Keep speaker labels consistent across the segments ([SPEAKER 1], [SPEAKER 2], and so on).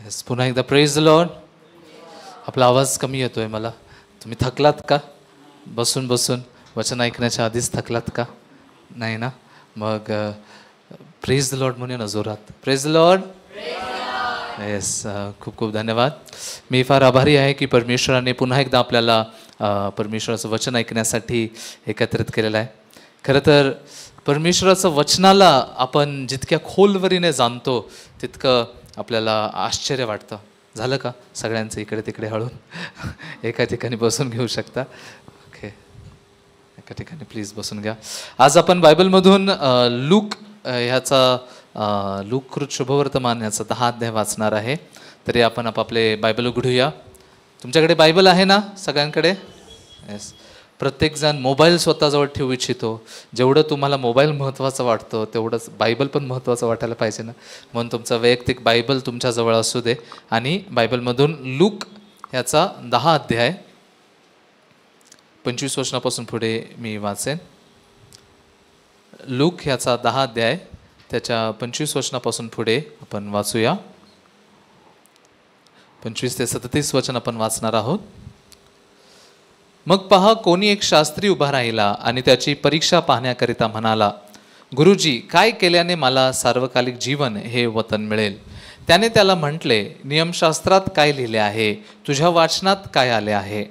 [SPEAKER 1] Yes, पुन्हा एकदा praise the Lord. आपला आवाज कमी येतोय मला. तुम्ही थकलात का? बसून बसून वचन ऐकण्याच्या आधीच थकलात का? नाही ना? मग प्रेज द लॉर्ड म्हणूया ना जोरात. Praise the Lord. येस, खूप खूप धन्यवाद. मी फार आभारी आहे की परमेश्वराने पुन्हा एकदा आपल्याला परमेश्वराचं वचन ऐकण्यासाठी एकत्रित केलेलं आहे. खरं तर परमेश्वराचं वचनाला आपण जितक्या खोलवरीने जाणतो तितकं आपल्याला आश्चर्य वाटतं. झालं का सगळ्यांचं इकडे तिकडे हळून? एका ठिकाणी बसून घेऊ शकता. ओके, एका ठिकाणी प्लीज बसून घ्या. आज आपण बायबलमधून लूक ह्याचा लूककृत शुभवर्तमान याचा 10 अध्याय वाचणार आहे. तरी आपण आपापले बायबल उघडूया. तुमच्याकडे बायबल आहे ना सगळ्यांकडे? येस. प्रत्येकजण मोबाईल स्वतःजवळ ठेवू इच्छितो. जेवढं तुम्हाला मोबाईल महत्त्वाचा वाटतो तेवढंच बायबल पण महत्त्वाचं वाटायला पाहिजे ना. म्हणून तुमचा वैयक्तिक बायबल तुमच्याजवळ असू दे. आणि बायबलमधून लूक ह्याचा 10 अध्याय 25 वचनापासून पुढे मी वाचेन. लूक ह्याचा 10 अध्याय त्याच्या 25 वचनापासून पुढे आपण वाचूया. 25 ते 37 वचन आपण वाचणार आहोत. मग पहा, कोणी एक शास्त्री उभा राहिला आणि त्याची परीक्षा पाहण्याकरिता म्हणाला, गुरुजी, काय केल्याने मला सार्वकालिक जीवन हे वतन मिळेल? त्याने त्याला म्हटले, नियमशास्त्रात काय लिहिले आहे? तुझ्या वाचनात काय आले आहे?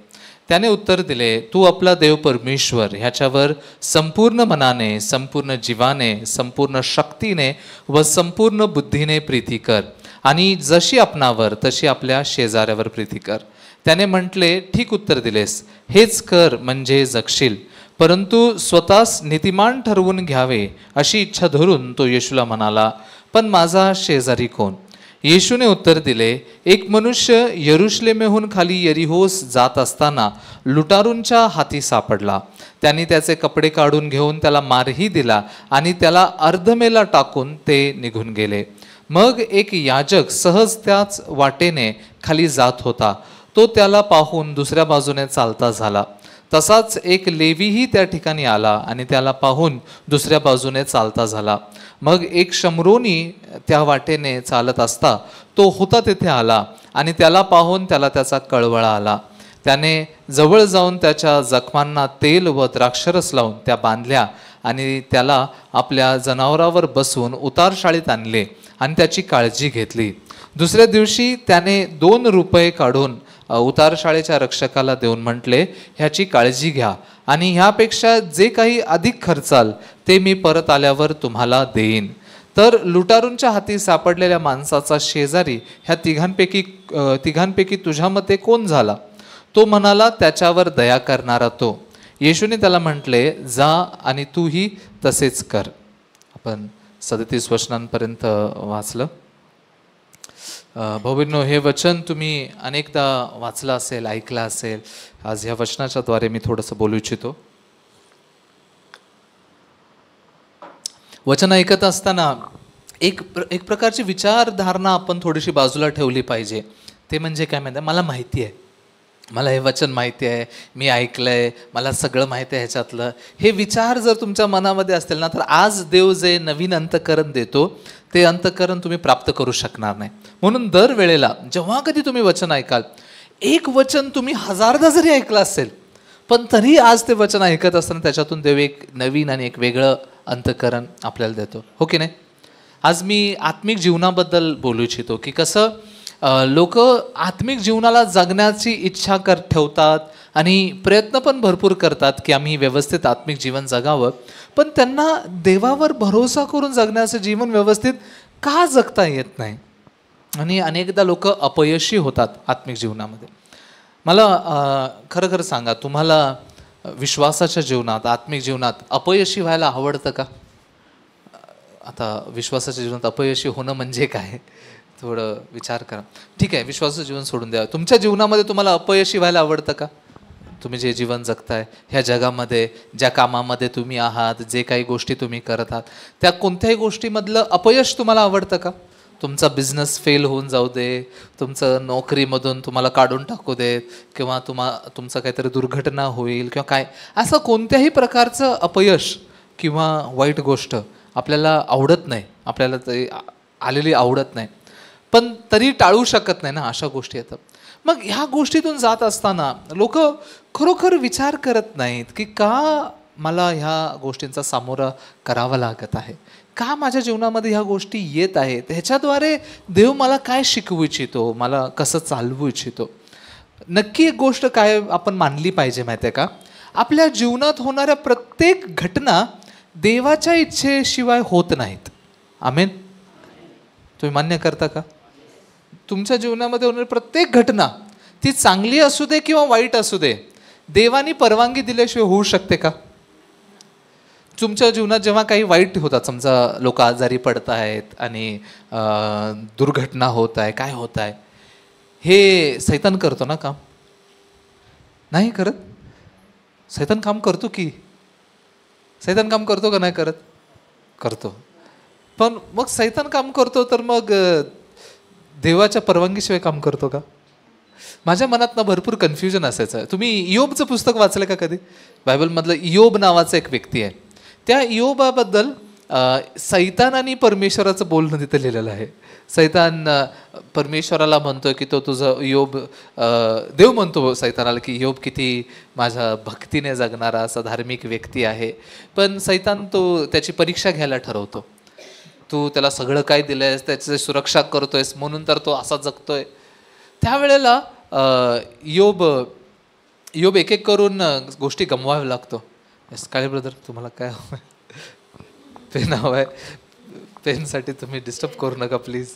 [SPEAKER 1] त्याने उत्तर दिले, तू आपला देव परमेश्वर ह्याच्यावर संपूर्ण मनाने, संपूर्ण जीवाने, संपूर्ण शक्तीने व संपूर्ण बुद्धीने प्रीती कर, आणि जशी आपणावर तशी आपल्या शेजाऱ्यावर प्रीती कर. त्याने म्हटले, ठीक उत्तर दिलेस, हेच कर म्हणजे जगशील. परंतु स्वतःस नीतिमान ठरवून घ्यावे अशी इच्छा धरून तो येशूला म्हणाला, पण माझा शेजारी कोण? येशूने उत्तर दिले, एक मनुष्य यरुशलेमेहून खाली यरिहोस जात असताना लुटारूंच्या हाती सापडला. त्यांनी त्याचे कपडे काढून घेऊन त्याला मारही दिला आणि त्याला अर्धमेला टाकून ते निघून गेले. मग एक याजक सहज त्याच वाटेने खाली जात होता. तो त्याला पाहून दुसऱ्या बाजूने चालता झाला. तसाच एक लेवीही त्या ठिकाणी आला आणि त्याला पाहून दुसऱ्या बाजूने चालता झाला. मग एक शमरोनी त्या वाटेने चालत असता तो होता तेथे आला आणि त्याला पाहून त्याला त्याचा कळवळा आला. त्याने जवळ जाऊन त्याच्या जखमांना तेल व द्राक्षरस लावून त्या बांधल्या आणि त्याला आपल्या जनावरावर बसवून उतारशाळीत आणले आणि त्याची काळजी घेतली. दुसऱ्या दिवशी त्याने 2 रुपये काढून उतारशाळेच्या रक्षकाला देऊन म्हटले, ह्याची काळजी घ्या आणि ह्यापेक्षा जे काही अधिक खर्चाल ते मी परत आल्यावर तुम्हाला देईन. तर लुटारूंच्या हाती सापडलेल्या माणसाचा शेजारी ह्या तिघांपैकी तुझ्या मते कोण झाला? तो म्हणाला, त्याच्यावर दया करणारा तो. येशूने त्याला म्हटले, जा आणि तूही तसेच कर. आपण 37 वचनांपर्यंत वाचलं. भाऊबंधूंनो, हे वचन तुम्ही अनेकदा वाचलं असेल, ऐकलं असेल. आज ह्या वचनाच्या द्वारे मी थोडंसं बोलू इच्छितो. वचन ऐकत असताना एक प्रकारची विचारधारणा आपण थोडीशी बाजूला ठेवली पाहिजे. ते म्हणजे काय माहिती आहे, मला माहिती आहे, मला हे वचन माहिती आहे, मी ऐकलं आहे, मला सगळं माहिती आहे ह्याच्यातलं. हे विचार जर तुमच्या मनामध्ये असतील ना, तर आज देव जे नवीन अंतःकरण देतो ते अंतःकरण तुम्ही प्राप्त करू शकणार नाही. म्हणून दर वेळेला जेव्हा कधी तुम्ही वचन ऐकाल, एक वचन तुम्ही 1000दा जरी ऐकलं असेल, पण तरी आज ते वचन ऐकत असताना त्याच्यातून देव एक नवीन आणि एक वेगळं अंतःकरण आपल्याला देतो, हो की नाही? आज मी आत्मिक जीवनाबद्दल बोलू इच्छितो की कसं लोक आत्मिक जीवनाला जगण्याची इच्छा ठेवतात आणि प्रयत्न पण भरपूर करतात की आम्ही व्यवस्थित आत्मिक जीवन जगावं, पण त्यांना देवावर भरोसा करून जगण्याचं जीवन व्यवस्थित का जगता येत नाही. आणि अनेकदा लोक अपयशी होतात आत्मिक जीवनामध्ये. मला खरं खरं सांगा, तुम्हाला विश्वासाच्या जीवनात, आत्मिक जीवनात अपयशी व्हायला आवडतं का? आता विश्वासाच्या जीवनात अपयशी होणं म्हणजे काय, थोडं विचार करा. ठीक आहे, विश्वासाचं जीवन सोडून द्या. तुमच्या जीवनामध्ये तुम्हाला अपयशी व्हायला आवडतं का? तुम्ही जे जीवन जगताय ह्या जगामध्ये, ज्या कामामध्ये तुम्ही आहात, जे काही गोष्टी तुम्ही करत आहात, त्या कोणत्याही गोष्टीमधलं अपयश तुम्हाला आवडतं का? तुमचा बिझनेस फेल होऊन जाऊ दे, तुमचं नोकरीमधून तुम्हाला काढून टाकू देत, किंवा तुमचं काहीतरी दुर्घटना होईल किंवा काय, असं कोणत्याही प्रकारचं अपयश किंवा वाईट गोष्ट आपल्याला आवडत नाही, आपल्याला ते आलेली आवडत नाही. पण तरी टाळू शकत नाही ना, अशा गोष्टी येतात. मग ह्या गोष्टीतून जात असताना लोक खरोखर विचार करत नाहीत की का मला ह्या गोष्टींचा सामोरा करावा लागत आहे, का माझ्या जीवनामध्ये ह्या गोष्टी येत आहेत, ह्याच्याद्वारे देव मला काय शिकवू इच्छितो, मला कसं चालवू इच्छितो. नक्की एक गोष्ट काय आपण मानली पाहिजे माहिती आहे का, आपल्या जीवनात होणाऱ्या प्रत्येक घटना देवाच्या इच्छेशिवाय होत नाहीत. आमेन. तुम्ही मान्य करता का? तुमच्या जीवनामध्ये होणारी प्रत्येक घटना, ती चांगली असू दे किंवा वाईट असू दे, देवानी परवानगी दिल्याशिवाय होऊ शकते का? तुमच्या जीवनात जेव्हा काही वाईट होतात, समजा लोक आजारी पडत आहेत आणि दुर्घटना होत आहे, काय होत आहे, हे सैतान करतो ना काम? नाही करत? सैतान काम करतो की. सैतान काम करतो का नाही करत? करतो. पण मग सैतान काम करतो तर मग देवाच्या परवानगीशिवाय काम करतो का? माझ्या मनात ना भरपूर कन्फ्युजन असायचं. तुम्ही इयोबचं पुस्तक वाचलं का कधी? बायबलमधलं इयोब नावाचा एक व्यक्ती आहे. त्या इयोबाबद्दल सैतान आणि परमेश्वराचं बोलणं तिथं लिहिलेलं आहे. सैतान परमेश्वराला म्हणतोय की तो तुझं इयोब, देव म्हणतो सैतानाला की इयोब किती माझ्या भक्तीने जगणारा असा धार्मिक व्यक्ती आहे. पण सैतान त्याची परीक्षा घ्यायला ठरवतो. तू त्याला सगळं काय दिलंयस, त्याची सुरक्षा करतोयस म्हणून तर तो असा जगतोय. त्यावेळेला इयोब एक एक करून गोष्टी गमवाव्या लागतो. काळे ब्रदर, तुम्हाला काय हवं आहे? पेन हवं आहे? पेनसाठी तुम्ही डिस्टर्ब करू नका प्लीज.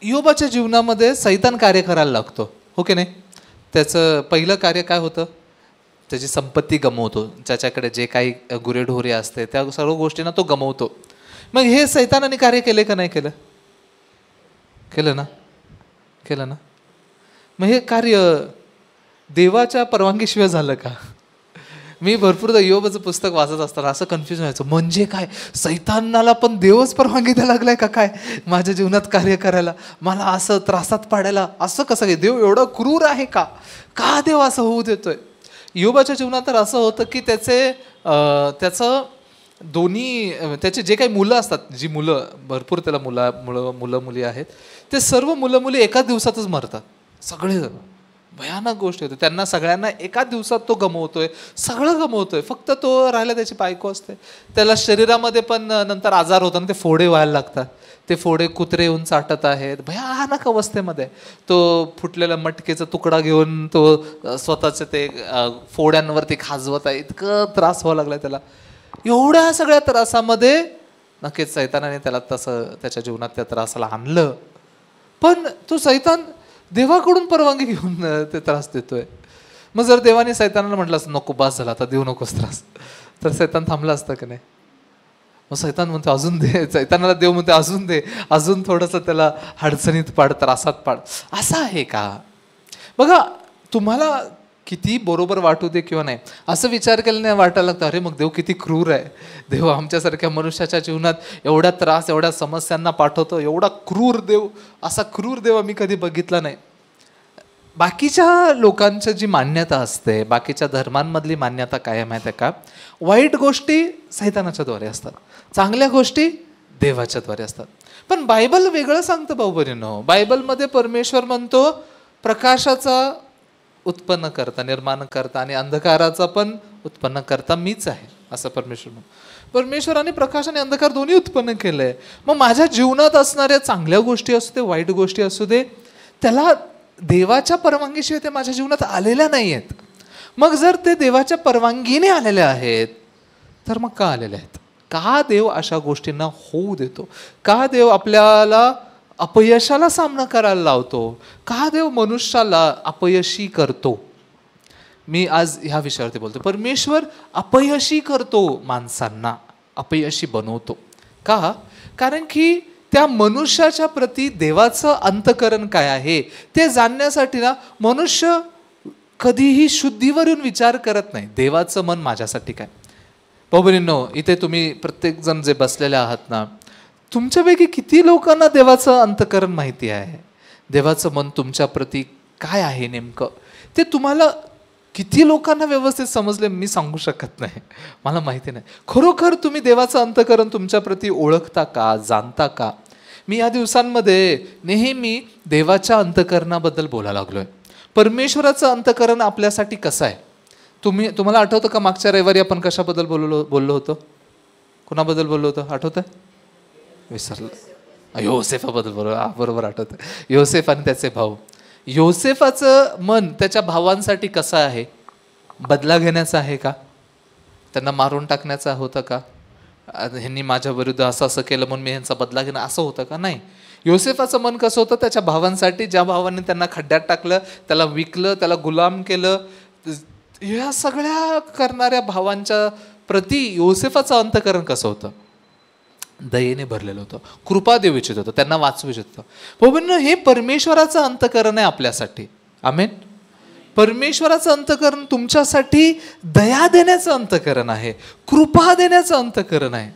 [SPEAKER 1] इयोबाच्या जीवनामध्ये सैतान कार्य करायला लागतो, हो की नाही? त्याचं पहिलं कार्य काय होतं? त्याची संपत्ती गमवतो. ज्याच्याकडे जे काही गुरेढोरे असते त्या सर्व गोष्टींना तो गमवतो. मग हे सैतानाने कार्य केले का नाही केलं? केलं ना, केलं ना. मग हे कार्य देवाच्या परवानगीशिवाय झालं का? मी भरपूरदा इयोबाचं पुस्तक वाचत असताना असं कन्फ्युजन व्हायचं, म्हणजे काय सैतानाला पण देवच परवानगी द्यायला लागलाय का काय माझ्या जीवनात कार्य करायला, मला असं त्रासात पाडायला? असं कसं काय? देव एवढा क्रूर आहे का? का देव असं होऊ देतोय? इयोबाच्या जीवनात तर असं होतं की त्याचं दोन्ही त्याचे जे काही मुलं असतात, जी मुलं भरपूर त्याला मुलं मुली आहेत, ते सर्व मुलं मुली एकाच दिवसातच मरतात. सगळेजण. भयानक गोष्ट होते. त्यांना सगळ्यांना एका दिवसात तो गमवतोय, सगळं गमवतोय. फक्त तो राहिला, त्याची बायको असते. त्याला शरीरामध्ये पण नंतर आजार होता ना, ते फोडे व्हायला लागतात. ते फोडे कुत्रे येऊन चाटत आहेत. भयानक अवस्थेमध्ये तो फुटलेला मटकेचा तुकडा घेऊन तो स्वतःचे ते फोड्यांवरती खाजवत आहे. इतकं त्रास व्हायला लागलाय त्याला. एवढ्या सगळ्या त्रासामध्ये नक्कीच सैतानाने त्याला तसं त्याच्या जीवनात त्या त्रासाला आणलं. पण तो सैतान देवाकडून परवानगी घेऊन ते त्रास देतोय. मग जर देवाने सैतानाला म्हटलं असं नको, बास झाला आता, देऊ नकोस त्रास, तर सैतान थांबलं असतं की नाही? मग सैतान म्हणतो अजून दे. सैतानाला देव म्हणतो अजून दे, अजून थोडंसं त्याला अडचणीत पाड, त्रासात पाड. असं आहे का? बघा, तुम्हाला किती बरोबर वाटू दे किंवा नाही, असं विचार केल्याने वाटायला लागतं अरे मग देव किती क्रूर आहे. देव आमच्यासारख्या मनुष्याच्या जीवनात एवढ्या त्रास, एवढ्या समस्यांना पाठवतो. एवढा क्रूर देव, असा क्रूर देव आम्ही कधी बघितला नाही. बाकीच्या लोकांची जी मान्यता असते, बाकीच्या धर्मांमधली मान्यता काय आहे माहिती आहे का? वाईट गोष्टी सैतानाच्या द्वारे असतात, चांगल्या गोष्टी देवाच्या द्वारे असतात. पण बायबल वेगळं सांगतं भाऊ बहिणींनो. बायबलमध्ये परमेश्वर म्हणतो प्रकाशाचा उत्पन्न करता, निर्माण करता आणि अंधकाराचा पण उत्पन्न करता मीच आहे, असं परमेश्वर म्हणतो. परमेश्वराने प्रकाश आणि अंधकार दोन्ही उत्पन्न केलंय. मग माझ्या जीवनात असणाऱ्या चांगल्या गोष्टी असू दे, वाईट गोष्टी असू दे, त्याला देवाच्या परवानगीशिवाय ते माझ्या जीवनात आलेल्या नाही आहेत. मग जर ते देवाच्या परवानगीने आलेले आहेत तर मग का आलेले आहेत? का देव अशा गोष्टींना होऊ देतो? का देव आपल्याला अपयशाला सामना करायला लावतो? का देव मनुष्याला अपयशी करतो? मी आज ह्या विषयावरती बोलतो. परमेश्वर अपयशी करतो, माणसांना अपयशी बनवतो. का? कारण की त्या मनुष्याच्या प्रती देवाचं अंतःकरण काय आहे ते जाणण्यासाठी ना, मनुष्य कधीही शुद्धीवरून विचार करत नाही. देवाचं मन माझ्यासाठी काय? भाऊ-बहिणींनो, इथे तुम्ही प्रत्येक जण जे बसलेले आहात ना, तुमच्यापैकी किती लोकांना देवाचं अंतःकरण माहिती आहे? देवाचं मन तुमच्या प्रती काय आहे नेमकं ते तुम्हाला किती लोकांना व्यवस्थित समजले मी सांगू शकत नाही, मला माहिती नाही. खरोखर तुम्ही देवाचं अंतःकरण तुमच्या प्रती ओळखता का, जाणता का? मी या दिवसांमध्ये नेहमी देवाच्या अंतःकरणाबद्दल बोलायला लागलोय. परमेश्वराचं अंतःकरण आपल्यासाठी कसं आहे? तुम्हाला आठवतं का मागच्या रविवारी आपण कशाबद्दल बोललो होतो? कोणाबद्दल बोललो होतो आठवतं? विसरलं. योसेफाबद्दल. बरोबर आठवतं. योसेफ आणि त्याचे भाऊ. योसेफाचं मन त्याच्या भावांसाठी कसं आहे? बदला घेण्याचं आहे का? त्यांना मारून टाकण्याचं होतं का? ह्यांनी माझ्या विरुद्ध असं असं केलं म्हणून मी ह्यांचा बदला घेणं असं होतं का? नाही. योसेफाचं मन कसं होतं? त्याच्या भावांसाठी, ज्या भावांनी त्यांना खड्ड्यात टाकलं, त्याला विकलं, त्याला गुलाम केलं, ह्या सगळ्या करणाऱ्या भावांच्या प्रती योसेफाचं अंतःकरण कसं होतं? दयेने भरलेलं होतं, कृपा देऊ इच्छित होतं, त्यांना वाचवू इच्छित होतं. भाऊबंधूंनो, हे परमेश्वराचं अंतःकरण आहे आपल्यासाठी. आमेन. परमेश्वराचं अंतःकरण तुमच्यासाठी दया देण्याचं अंतःकरण आहे, कृपा देण्याचं अंतःकरण आहे.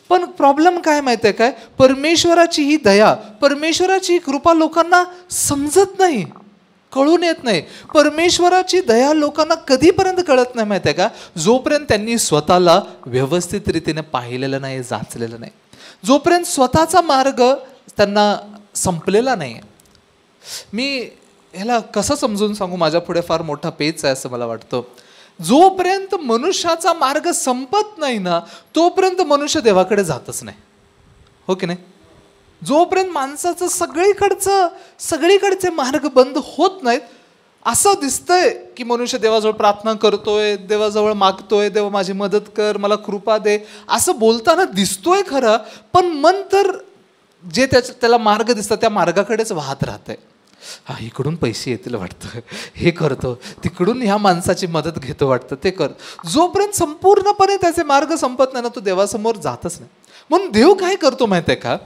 [SPEAKER 1] पण प्रॉब्लेम काय माहिती आहे काय? परमेश्वराची ही दया, परमेश्वराची ही कृपा लोकांना समजत नाही, कळून येत नाही. परमेश्वराची दया लोकांना कधीपर्यंत कळत नाही माहिती आहे का? जोपर्यंत त्यांनी स्वतःला व्यवस्थित रीतीने पाहिलेलं नाही, जाचलेलं नाही, जोपर्यंत स्वतःचा मार्ग त्यांना संपलेला नाही. मी ह्याला कसं समजून सांगू? माझ्या पुढे फार मोठा पेच आहे असं मला वाटतं. जोपर्यंत मनुष्याचा मार्ग संपत नाही ना, तोपर्यंत मनुष्य देवाकडे जातच नाही, हो की नाही? जोपर्यंत माणसाचं सगळीकडचे मार्ग बंद होत नाहीत, असं दिसतंय की मनुष्य देवाजवळ प्रार्थना करतोय, देवाजवळ मागतोय, देवा माझी मदत कर, मला कृपा दे, असं बोलताना दिसतोय खरं, पण मन तर जे त्याला मार्ग दिसतात त्या मार्गाकडेच वाहत राहतंय. हा, इकडून पैसे येतील वाटतं, हे करतो, तिकडून ह्या माणसाची मदत घेतो वाटतं, ते कर. जोपर्यंत संपूर्णपणे त्याचे मार्ग संपत नाही ना, तो देवासमोर जातच नाही. म्हणून देव काय करतो माहिती आहे का?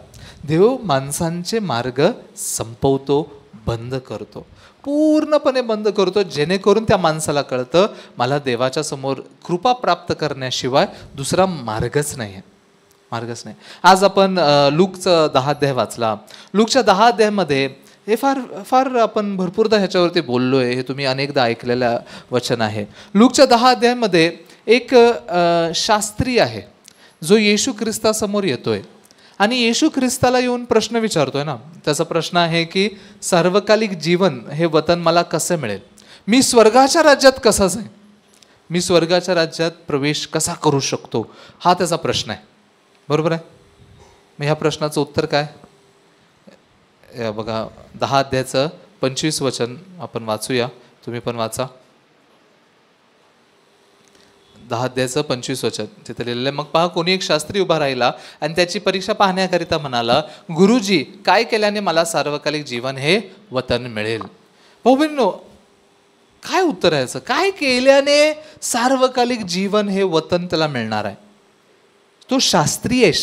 [SPEAKER 1] देव माणसांचे मार्ग संपवतो, बंद करतो, पूर्णपणे बंद करतो, जेणेकरून त्या माणसाला कळतं मला देवाच्या समोर कृपा प्राप्त करण्याशिवाय दुसरा मार्गच नाही आहे, मार्गच नाही. आज आपण लूकचं 10 अध्याय वाचला. लूकच्या 10 अध्यायामध्ये हे फार आपण भरपूरदा ह्याच्यावरती बोललोय, हे तुम्ही अनेकदा ऐकलेलं वचन आहे. लूकच्या 10 अध्यायामध्ये एक शास्त्री आहे जो येशू ख्रिस्तासमोर येतोय आणि येशू ख्रिस्ताला येऊन प्रश्न विचारतोय ना. त्याचा प्रश्न आहे की सार्वकालिक जीवन हे वतन मला कसं मिळेल? मी स्वर्गाच्या राज्यात कसा जाईन? मी स्वर्गाच्या राज्यात प्रवेश कसा करू शकतो? हा त्याचा प्रश्न आहे, बरोबर आहे? मग ह्या प्रश्नाचं उत्तर काय? बघा, 10 अध्यायाचं 25 वचन आपण वाचूया, तुम्ही पण वाचा. 10 अध्यायाचं 25 वचन तिथे लिहिलेलं आहे. मग पहा, कोणी एक शास्त्री उभा राहिला आणि त्याची परीक्षा पाहण्याकरिता म्हणाला, गुरुजी, काय केल्याने मला सार्वकालिक जीवन हे वतन मिळेल? भाऊबंधूंनो, काय उत्तर आहे याचं? काय केल्याने सार्वकालिक जीवन हे वतन त्याला मिळणार आहे? तो शास्त्री आहे.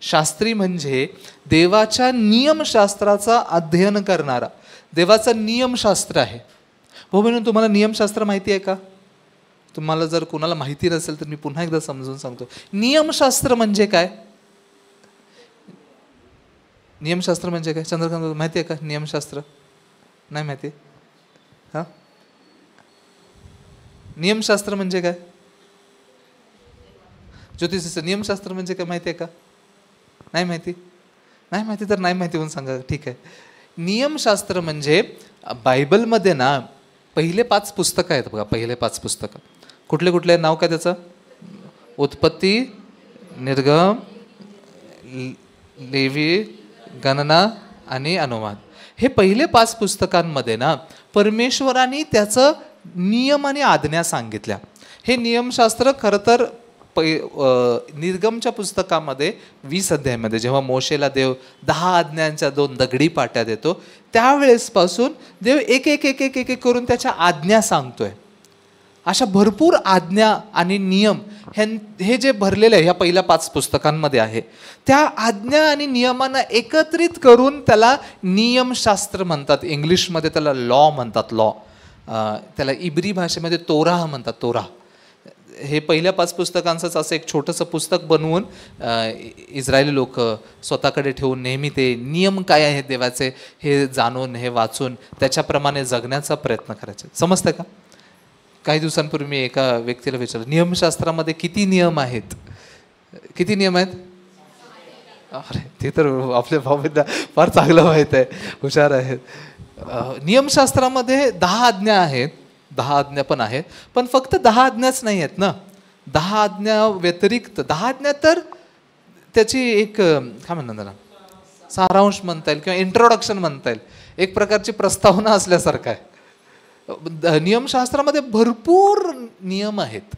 [SPEAKER 1] शास्त्री म्हणजे देवाच्या नियमशास्त्राचा अध्ययन करणारा, देवाचं नियमशास्त्र आहे. भाऊबंधूंनो, तुम्हाला नियमशास्त्र माहिती आहे का? तुम्हाला जर कोणाला माहिती नसेल तर मी पुन्हा एकदा समजून सांगतो. नियमशास्त्र म्हणजे काय? नियमशास्त्र म्हणजे काय? चंद्रकांत, माहिती आहे का नियमशास्त्र? नाही माहिती? हा, नियमशास्त्र म्हणजे काय? ज्योतिषीचं नियमशास्त्र म्हणजे काय माहिती आहे का? नाही माहिती? नाही माहिती तर नाही माहिती म्हणून सांगा, ठीक आहे. नियमशास्त्र म्हणजे बायबलमध्ये ना पहिले 5 पुस्तकं आहेत बघा. पहिले 5 पुस्तकं कुठले कुठले? नाव काय त्याचं? उत्पत्ती, निर्गम, लेवी, गणना आणि अनुवाद. हे पहिले 5 पुस्तकांमध्ये ना परमेश्वराने त्याचं नियम आणि आज्ञा सांगितल्या. हे नियमशास्त्र खरं तर निर्गमच्या पुस्तकामध्ये 20 अध्यायामध्ये जेव्हा मोशेला देव 10 आज्ञांच्या 2 दगडी पाट्या देतो, त्यावेळेस पासून देव एक एक एक एक एक करून त्याच्या आज्ञा सांगतोय. अशा भरपूर आज्ञा आणि नियम हे जे भरलेले आहे ह्या पहिल्या 5 पुस्तकांमध्ये आहे, त्या आज्ञा आणि नियमांना एकत्रित करून त्याला नियमशास्त्र म्हणतात. इंग्लिशमध्ये त्याला लॉ म्हणतात, लॉ. त्याला इब्री भाषेमध्ये तोराह म्हणतात, तोराह. हे पहिल्या 5 पुस्तकांचंच असं एक छोटंसं पुस्तक बनवून इस्रायली लोक स्वतःकडे ठेवून नेहमी ते नियम काय आहेत देवाचे हे जाणून, हे वाचून त्याच्याप्रमाणे जगण्याचा प्रयत्न करायचे. समजतं का? काही दिवसांपूर्वी मी एका व्यक्तीला विचारलं, नियमशास्त्रामध्ये किती नियम आहेत? किती नियम आहेत? अरे ते तर आपल्या भाऊबंदा फार चांगलं माहीत आहे, हुशार आहेत. नियमशास्त्रामध्ये 10 आज्ञा आहेत, 10 आज्ञा पण आहेत, पण फक्त 10 आज्ञाच नाही आहेत ना. 10 आज्ञा व्यतिरिक्त 10 आज्ञा तर त्याची एक काय म्हणतात त्याला, सारांश म्हणता येईल किंवा इंट्रोडक्शन म्हणता येईल, एक प्रकारची प्रस्तावना असल्यासारखं आहे. नियमशास्त्रामध्ये भरपूर नियम आहेत,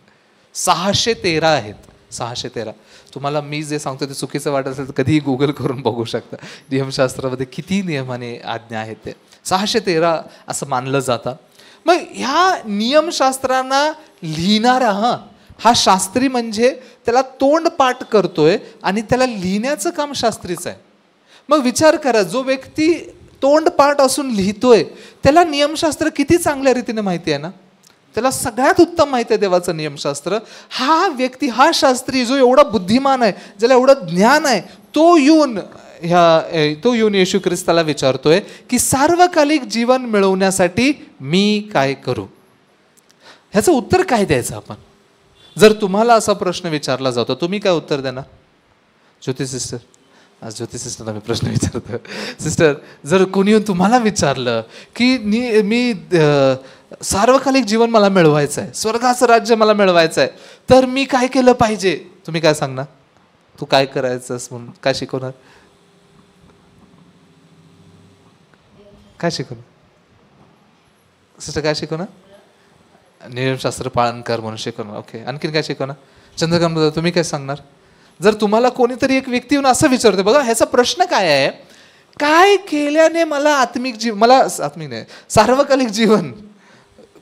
[SPEAKER 1] 613 आहेत. 613. तुम्हाला मी जे सांगतो ते चुकीचं वाटत असेल तर कधीही गुगल करून बघू शकता. नियमशास्त्रामध्ये किती नियमाने आज्ञा आहेत ते 613 असं मानलं जातं. मग ह्या नियमशास्त्रांना लिहिणारा हा शास्त्री म्हणजे त्याला तोंडपाठ करतोय आणि त्याला लिहिण्याचं काम शास्त्रीचं आहे. मग विचार करा, जो व्यक्ती तोंडपाठ असून लिहितोय त्याला नियमशास्त्र किती चांगल्या रीतीने माहिती आहे ना, त्याला सगळ्यात उत्तम माहिती आहे देवाचं नियमशास्त्र. हा व्यक्ती, हा शास्त्री जो एवढा बुद्धिमान आहे, ज्याला एवढं ज्ञान आहे, तो येऊन येशू ख्रिस्ताला विचारतोय की सार्वकालिक जीवन मिळवण्यासाठी मी काय करू? ह्याचं उत्तर काय द्यायचं आपण? जर तुम्हाला असा प्रश्न विचारला जातो, तुम्ही काय उत्तर देणार? ज्योती सिस्टर, आज ज्योती सिस्टरला मी प्रश्न विचारतो. सिस्टर, जर कोणी येऊन तुम्हाला विचारलं की मी सार्वकालिक जीवन मला मिळवायचं आहे, स्वर्गाचं राज्य मला मिळवायचं आहे, तर मी काय केलं पाहिजे? तुम्ही काय सांगणार? तू काय करायचंस म्हणून काय शिकवणार? काय शिकवणार सिस्टर? काय शिकवणार? नियमशास्त्र पालन कर म्हणून शिकवणार. ओके, आणखीन काय शिकवणार? चंद्रकांत, तुम्ही काय सांगणार? जर तुम्हाला कोणीतरी एक व्यक्ती येऊन असं विचारते, बघा ह्याचा प्रश्न काय आहे, काय केल्याने मला आत्मिक नाही, सार्वकालिक जीवन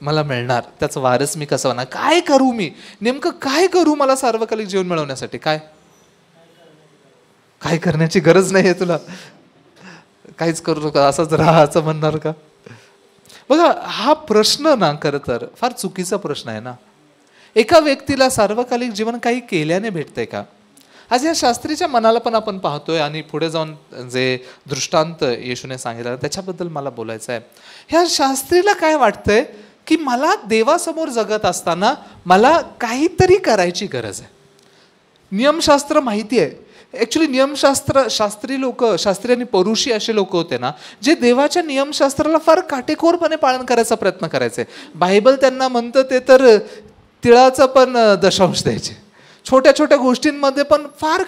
[SPEAKER 1] मला मिळणार, त्याचं वारस मी कसं होणार, काय करू, मी नेमकं काय करू मला सार्वकालिक जीवन मिळवण्यासाठी? काय करण्याची गरज नाही आहे तुला, काहीच करू नका, असंच राहा असं म्हणणार का? बघा हा प्रश्न ना खरं तर फार चुकीचा प्रश्न आहे ना. एका व्यक्तीला सार्वकालिक जीवन काही केल्याने भेटतंय का? आज या शास्त्रीच्या मनाला पण आपण पाहतोय आणि पुढे जाऊन जे दृष्टांत येशूने सांगितलं त्याच्याबद्दल मला बोलायचं आहे. ह्या शास्त्रीला काय वाटतंय की मला देवासमोर जगत असताना मला काहीतरी करायची गरज आहे. नियमशास्त्र माहिती आहे. ॲक्च्युली शास्त्री आणि परुषी असे लोक होते ना, जे देवाच्या नियमशास्त्राला फार काटेकोरपणे पालन करायचा प्रयत्न करायचे. बायबल त्यांना म्हणतं ते तर तिळाचं पण दशांश द्यायचे. छोट्या छोट्या गोष्टींमध्ये पण फार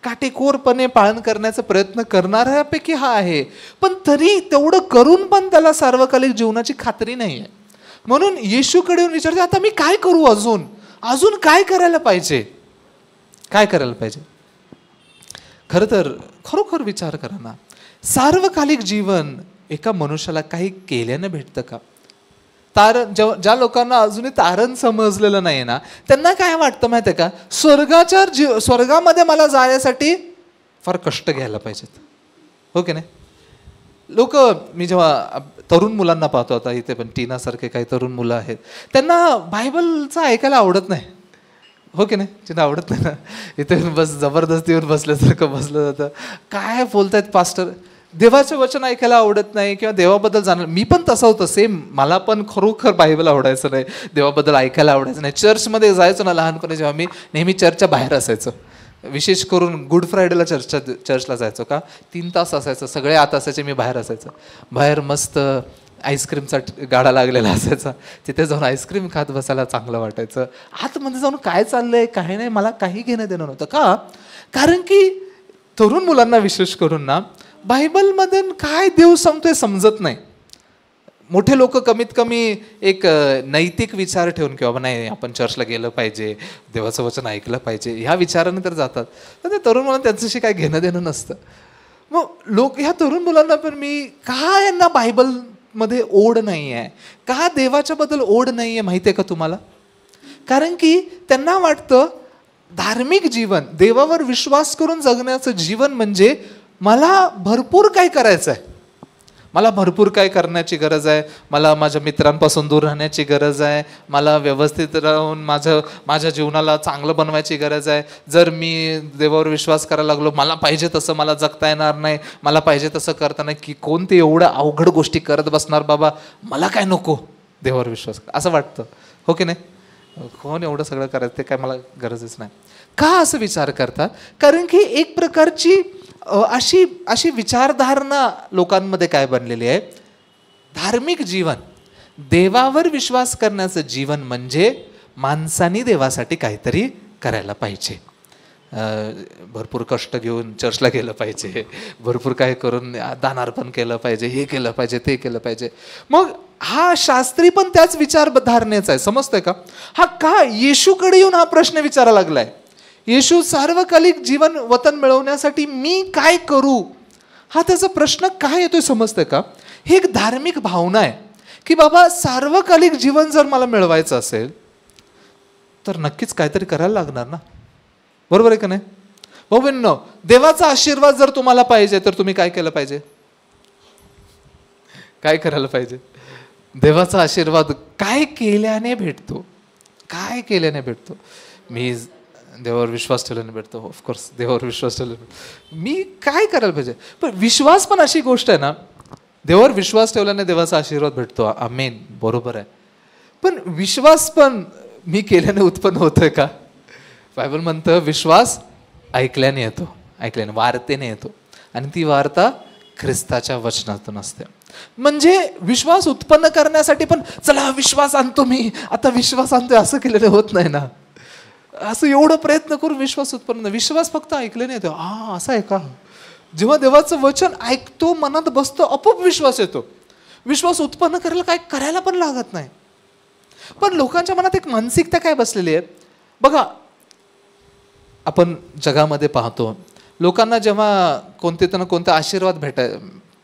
[SPEAKER 1] काटेकोरपणे पालन करण्याचा प्रयत्न करणाऱ्यापैकी हा आहे. पण तरी तेवढं करून पण त्याला सार्वकालिक जीवनाची खात्री नाही आहे. म्हणून येशूकडे येऊन विचारते, आता मी काय करू? अजून काय करायला पाहिजे? काय करायला पाहिजे? खरं तर खरोखर विचार करा ना, सार्वकालिक जीवन एका मनुष्याला काही केल्यानं भेटतं का? ज्या लोकांना अजूनही तारण समजलेलं नाही ना, त्यांना काय वाटतं माहिती आहे का, स्वर्गामध्ये मला जाण्यासाठी फार कष्ट घ्यायला पाहिजेत, हो की नाही? लोक, मी जेव्हा तरुण मुलांना पाहतो, आता इथे पण टीनासारखे काही तरुण मुलं आहेत, त्यांना बायबलचं ऐकायला आवडत नाही, हो की नाही? त्यांना आवडत नाही ना, इथे बस जबरदस्ती येऊन बसल्यासारखं बसलं जातं. काय बोलतायत पास्टर? देवाचं वचन ऐकायला आवडत नाही किंवा देवाबद्दल जाणार. मी पण तसं होतं सेम. मला पण खरोखर बायबल आवडायचं नाही, देवाबद्दल ऐकायला आवडायचं नाही. चर्चमध्ये जायचो ना लहानपणी, जेव्हा मी नेहमी चर्चच्या बाहेर असायचो, विशेष करून गुड फ्रायडेला चर्चला जायचो का, 3 तास असायचं, सगळे आत असायचे, मी बाहेर असायचं. बाहेर मस्त आईस्क्रीमचा गाडा लागलेला असायचा, तिथे जाऊन आईस्क्रीम खात बसायला चांगलं वाटायचं. आतमध्ये जाऊन काय चाललंय काय नाही मला काही घेणं देणं नव्हतं. का? कारण की तरुण मुलांना विशेष करून ना बायबलमध्ये काय देव सांगतोय समजत नाही. मोठे लोक कमीत कमी एक नैतिक विचार ठेवून किंवा नाही आपण चर्चला गेलं पाहिजे, देवाचं वचन ऐकलं पाहिजे, ह्या विचाराने तर जातात. पण ते तरुण मुलांना त्यांच्याशी काय घेणं देणं नसतं. मग ह्या तरुण मुलांना पण मी का यांना बायबलमध्ये ओढ नाही आहे, का देवाच्या बद्दल ओढ नाही आहे माहिती आहे का तुम्हाला? कारण की त्यांना वाटतं धार्मिक जीवन, देवावर विश्वास करून जगण्याचं जीवन म्हणजे मला भरपूर काय करायचं आहे, मला भरपूर काय करण्याची गरज आहे, मला माझ्या मित्रांपासून दूर राहण्याची गरज आहे, मला व्यवस्थित राहून माझ्या जीवनाला चांगलं बनवायची गरज आहे. जर मी देवावर विश्वास करायला लागलो, मला पाहिजे तसं मला जगता येणार नाही, मला पाहिजे तसं करता नाही, की कोणते एवढं अवघड गोष्टी करत बसणार बाबा, मला काय नको, देवावर विश्वास कर असं वाटतं, हो की नाही? कोण एवढं सगळं करायचं, ते काय मला गरजच नाही. का असं विचार करतात? कारण की एक प्रकारची अशी विचारधारणा लोकांमध्ये काय बनलेली आहे, धार्मिक जीवन, देवावर विश्वास करण्याचं जीवन म्हणजे माणसाने देवासाठी काहीतरी करायला पाहिजे, भरपूर कष्ट घेऊन चर्चला गेलं पाहिजे, भरपूर काय करून दानार्पण केलं पाहिजे, हे केलं पाहिजे, ते केलं पाहिजे. मग हा शास्त्री पण त्याच विचारधारणेचा आहे, समजतंय का? हा का येशूकडे येऊन हा प्रश्न विचारायला लागलाय, येशू सार्वकालिक जीवन वतन मिळवण्यासाठी मी काय करू, हा त्याचा प्रश्न काय येतोय, समजतंय का? ही एक धार्मिक भावना आहे की बाबा सार्वकालिक जीवन जर मला मिळवायचं असेल तर नक्कीच काहीतरी करायला लागणार ना, बरोबर आहे का नाही? भाऊबंधो, देवाचा आशीर्वाद जर तुम्हाला पाहिजे तर तुम्ही काय केलं पाहिजे, काय करायला पाहिजे? देवाचा आशीर्वाद काय केल्याने भेटतो, काय केल्याने भेटतो? मी देवावर विश्वास ठेवल्याने भेटतो, ऑफकोर्स देवावर विश्वास ठेवल्याने. मी काय करायला पाहिजे? पण विश्वास पण अशी गोष्ट आहे ना, देवावर विश्वास ठेवल्याने देवाचा आशीर्वाद भेटतो, आमेन, बरोबर आहे. पण विश्वास पण मी केल्याने उत्पन्न होतोय का? बायबल म्हणतं विश्वास ऐकल्याने येतो, ऐकल्याने, वार्तेने येतो, आणि ती वार्ता ख्रिस्ताच्या वचनातून असते. म्हणजे विश्वास उत्पन्न करण्यासाठी पण चला विश्वास आणतो मी, आता विश्वास आणतोय, असं केलेलं होत नाही ना. असं एवढं प्रयत्न करून विश्वास उत्पन्न, विश्वास फक्त ऐकल्याने येतो. असं आहे का? जेव्हा देवाचं वचन ऐकतो, मनात बसतो, आपोआप विश्वास येतो. विश्वास उत्पन्न करायला पण लागत नाही. पण लोकांच्या मनात एक मानसिकता काय बसलेली आहे बघा, आपण जगामध्ये पाहतो, लोकांना जेव्हा कोणता आशीर्वाद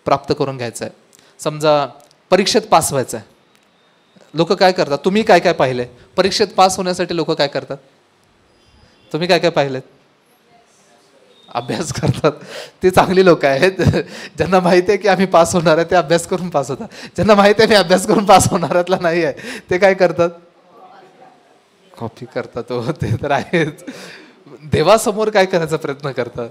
[SPEAKER 1] प्राप्त करून घ्यायचा आहे, समजा परीक्षेत पास व्हायचं आहे, लोक काय करतात? तुम्ही काय काय पाहिले परीक्षेत पास होण्यासाठी? लोक काय करतात? तुम्ही काय काय पाहिलेत? अभ्यास करतात. ते चांगली लोक आहेत, ज्यांना माहिती आहे की आम्ही पास होणार आहे ते अभ्यास करून पास होतात. ज्यांना माहिती आहे मी अभ्यास करून पास होणाऱ्यातला नाही आहे, ते काय करतात? कॉपी करतात. हो, ते तर आहेच. देवासमोर काय करायचा प्रयत्न करतात?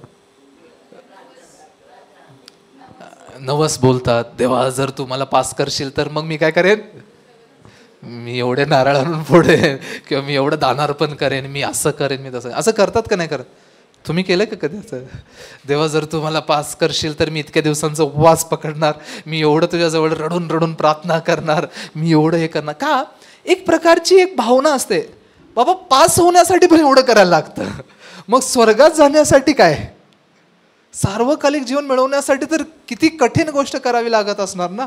[SPEAKER 1] नवस बोलतात, देवा जर तू मला पास करशील तर मग मी काय करेन, मी एवढे नारळ आणून फोडेन, किंवा मी एवढं दानार्पण करेन, मी असं करेन, मी तसं. असं करतात का नाही करत? तुम्ही केलं का कधी असं? देवा जर तू मला पास करशील तर मी इतक्या दिवसांचा उपवास पकडणार, मी एवढं तुझ्याजवळ रडून रडून प्रार्थना करणार, मी एवढं हे करणार. का? एक प्रकारची एक भावना असते, बाबा पास होण्यासाठी पण एवढं करायला लागतं, मग स्वर्गात जाण्यासाठी काय, सार्वकालिक जीवन मिळवण्यासाठी तर किती कठीण गोष्ट करावी लागत असणार ना,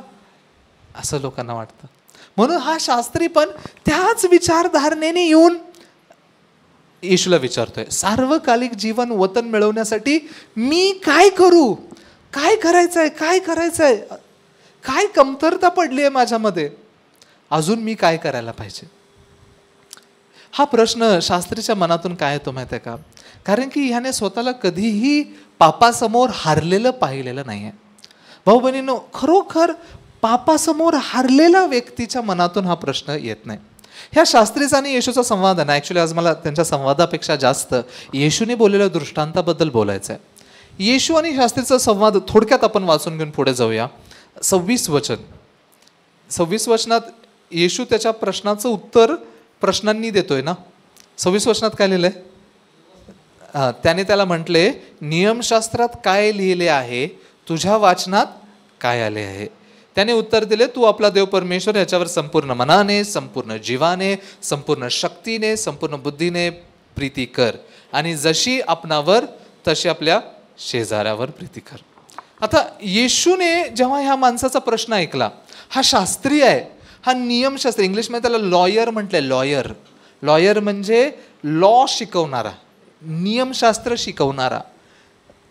[SPEAKER 1] असं लोकांना वाटतं. म्हणून हा शास्त्री पण त्याच विचारधारणेने येऊन येशूला विचारतोय, सार्वकालिक जीवन वतन मिळवण्यासाठी मी काय करू, काय करायचंय, काय करायचंय, काय कमतरता पडली आहे माझ्यामध्ये, अजून मी काय करायला पाहिजे? हा प्रश्न शास्त्रीच्या मनातून काय येतो माहिती आहे का? कारण की ह्याने स्वतःला कधीही पापासमोर हारलेलं पाहिलेलं नाही आहे. भाऊ बहिणींनो, खरोखर पापासमोर हारलेल्या व्यक्तीच्या मनातून हा प्रश्न येत नाही. ह्या शास्त्रीचा आणि येशूचा संवाद आहे ना, ॲक्च्युली आज मला त्यांच्या संवादापेक्षा जास्त येशूने बोललेल्या दृष्टांताबद्दल बोलायचं आहे. येशू आणि शास्त्रीचा संवाद थोडक्यात आपण वाचून घेऊन पुढे जाऊया. 26 वचनात येशू त्याच्या प्रश्नाचं उत्तर प्रश्नांनी देतोय ना. 26 वचनात काय लिहिलंय? त्याने त्याला म्हटले, नियमशास्त्रात काय लिहिले आहे, तुझ्या वाचनात काय आले आहे? त्याने उत्तर दिले, तू आपला देव परमेश्वर याच्यावर संपूर्ण मनाने, संपूर्ण जीवाने, संपूर्ण शक्तीने, संपूर्ण बुद्धीने प्रीती कर, आणि जशी आपणावर तशी आपल्या शेजाऱ्यावर प्रीती कर. आता येशूने जेव्हा ह्या माणसाचा प्रश्न ऐकला, हा शास्त्री आहे, हा नियमशास्त्र, इंग्लिशमध्ये त्याला लॉयर म्हटलंय. लॉयर म्हणजे लॉ शिकवणारा, नियमशास्त्र शिकवणारा.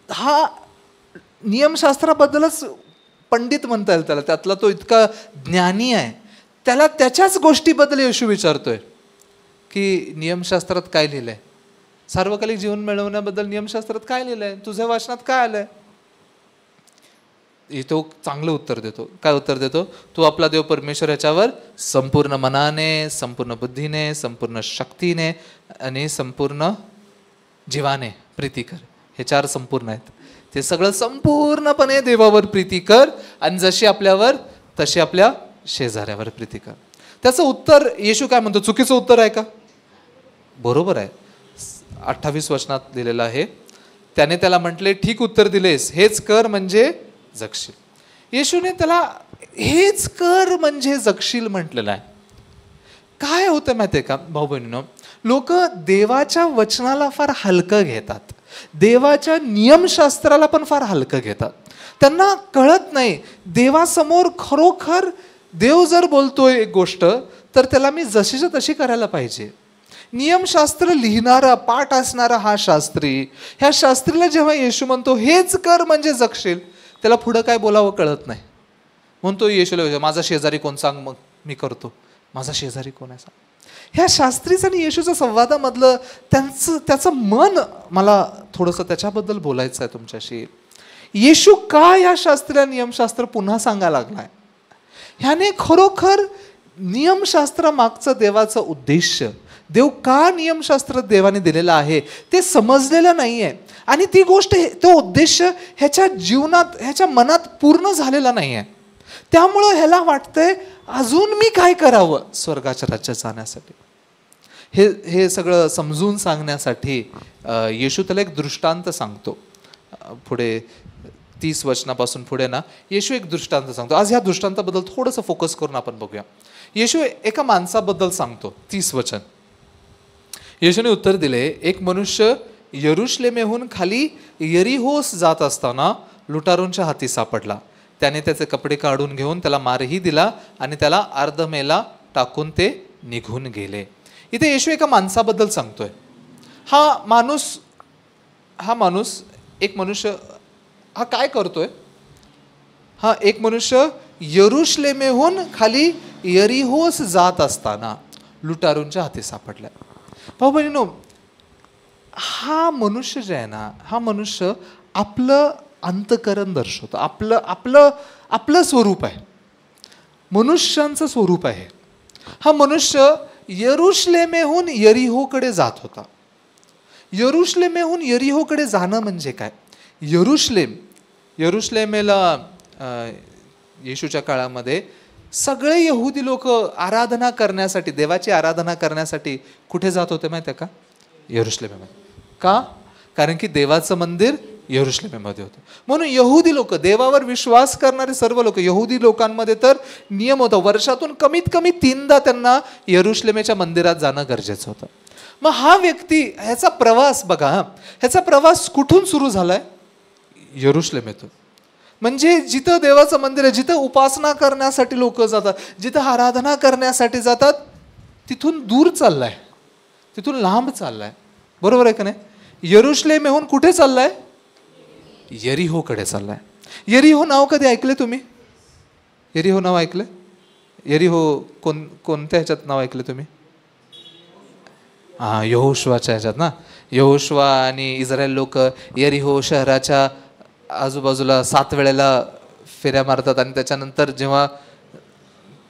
[SPEAKER 1] हा नियमशास्त्राबद्दलच पंडित म्हणता येईल त्याला, त्यातला तो इतका ज्ञानी आहे. त्याला त्याच्याच गोष्टीबद्दल येशू विचारतोय की नियमशास्त्रात काय लिहिलंय, सार्वकालिक जीवन मिळवण्याबद्दल नियमशास्त्रात काय लिहिलंय, तुझ्या वाचनात काय आलंय? तो चांगलं उत्तर देतो. काय उत्तर देतो? तू आपला देव परमेश्वर याच्यावर संपूर्ण मनाने, संपूर्ण बुद्धीने, संपूर्ण शक्तीने आणि संपूर्ण जीवाने प्रीती कर. हे 4 संपूर्ण आहेत. ते सगळं संपूर्णपणे देवावर प्रीती कर, आणि जशी आपल्यावर तशी आपल्या शेजाऱ्यावर प्रीती कर. त्याचं उत्तर येशू काय म्हणतो? चुकीचं उत्तर आहे का? बरोबर आहे. 28 वचनात दिलेलं आहे. त्याने त्याला म्हटले, ठीक उत्तर दिलेस, हेच कर म्हणजे जगशील. येशूने त्याला हेच कर म्हणजे जगशील म्हटलेलं आहे. काय होतं माहितीये का भाऊ बहिणींनो, लोक देवाच्या वचनाला फार हलकं घेतात, देवाच्या नियमशास्त्राला पण फार हलकं घेतात. त्यांना कळत नाही देवासमोर खरोखर देव जर बोलतोय एक गोष्ट तर त्याला मी जशीच्या तशी करायला पाहिजे. नियमशास्त्र लिहिणारा, पाठ असणारा हा शास्त्री, ह्या शास्त्रीला जेव्हा येशू म्हणतो हेच कर म्हणजे जगशील, त्याला पुढं काय बोलावं कळत नाही. म्हणतो येशूला, माझा शेजारी कोण सांग, मग मी करतो. माझा शेजारी कोण आहे सांग. ह्या शास्त्रीचं आणि येशूच्या संवादामधलं त्याचं मन, मला थोडंसं त्याच्याबद्दल बोलायचं आहे तुमच्याशी. येशू का या शास्त्रीला नियमशास्त्र पुन्हा सांगायला लागलाय? ह्याने खरोखर नियमशास्त्रामागचं देवाचं उद्देश, देव का नियमशास्त्र देवाने दिलेलं आहे ते समजलेलं नाहीये. आणि ती गोष्ट, तो उद्देश ह्याच्या जीवनात, ह्याच्या मनात पूर्ण झालेला नाहीये. त्यामुळं ह्याला वाटतंय अजून मी काय करावं स्वर्गाच्या राज्यात जाण्यासाठी. हे सगळं समजून सांगण्यासाठी येशू त्याला एक दृष्टांत सांगतो. पुढे 30 वचनापासून पुढे ना येशू एक दृष्टांत सांगतो. आज ह्या दृष्टांताबद्दल थोडंसं फोकस करून आपण बघूया. येशू एका माणसाबद्दल सांगतो. 30 वचन. येशूने उत्तर दिले, एक मनुष्य यरुशलेमेहून खाली यरीहोस जात असताना लुटारूंच्या हाती सापडला. त्याने त्याचे कपडे काढून घेऊन त्याला मारही दिला आणि त्याला अर्धमेला टाकून ते निघून गेले. इथे येशू एका माणसाबद्दल सांगतोय. एक मनुष्य हा काय करतोय? हा एक मनुष्य यरुशलेमेहून खाली यरीहोस जात असताना लुटारूंच्या हाती सापडला. भाऊ बहिणीनो, हा मनुष्य जे आहे ना, हा मनुष्य आपलं अंतकरण दर्शवतो. आपलं स्वरूप आहे, मनुष्यांचं स्वरूप आहे. हा मनुष्य यरुशलेमेहून यरीहोकडे जात होता. यरुशलेमेहून यरीहोकडे जाणं म्हणजे काय? यरुशलेमेला येशूच्या काळामध्ये सगळे यहुदी लोक आराधना करण्यासाठी, देवाची आराधना करण्यासाठी कुठे जात होते माहिती आहे का? यरुशलेमेमध्ये. का? कारण की देवाचं मंदिर यरुशलेमेमध्ये होतं. म्हणून यहुदी लोक, देवावर विश्वास करणारे सर्व लोक, यहुदी लोकांमध्ये तर नियम होता, वर्षातून कमीत कमी 3दा त्यांना यरुशलेमेच्या मंदिरात जाणं गरजेचं होतं. मग हा व्यक्ती, ह्याचा प्रवास बघा, ह्याचा प्रवास कुठून सुरू झालाय? यरुशलेमेतून. म्हणजे जिथं देवाचं मंदिर आहे, जिथं उपासना करण्यासाठी लोक जातात, जिथं आराधना करण्यासाठी जातात, तिथून दूर चाललाय, तिथून लांब चाललाय. बरोबर आहे का नाही? यरुशलेमेहून कुठे चाललाय? यरीहोकडे चाललाय. यरीहो नाव कधी ऐकले तुम्ही? यरीहो नाव ऐकलं? यरीहो कोणत्या ह्याच्यात नाव ऐकलं तुम्ही? यहोशुवाच्या ह्याच्यात ना. यहोशुवा आणि इस्रायल लोक यरीहो शहराच्या आजूबाजूला 7 वेळेला फेऱ्या मारतात आणि त्याच्यानंतर जेव्हा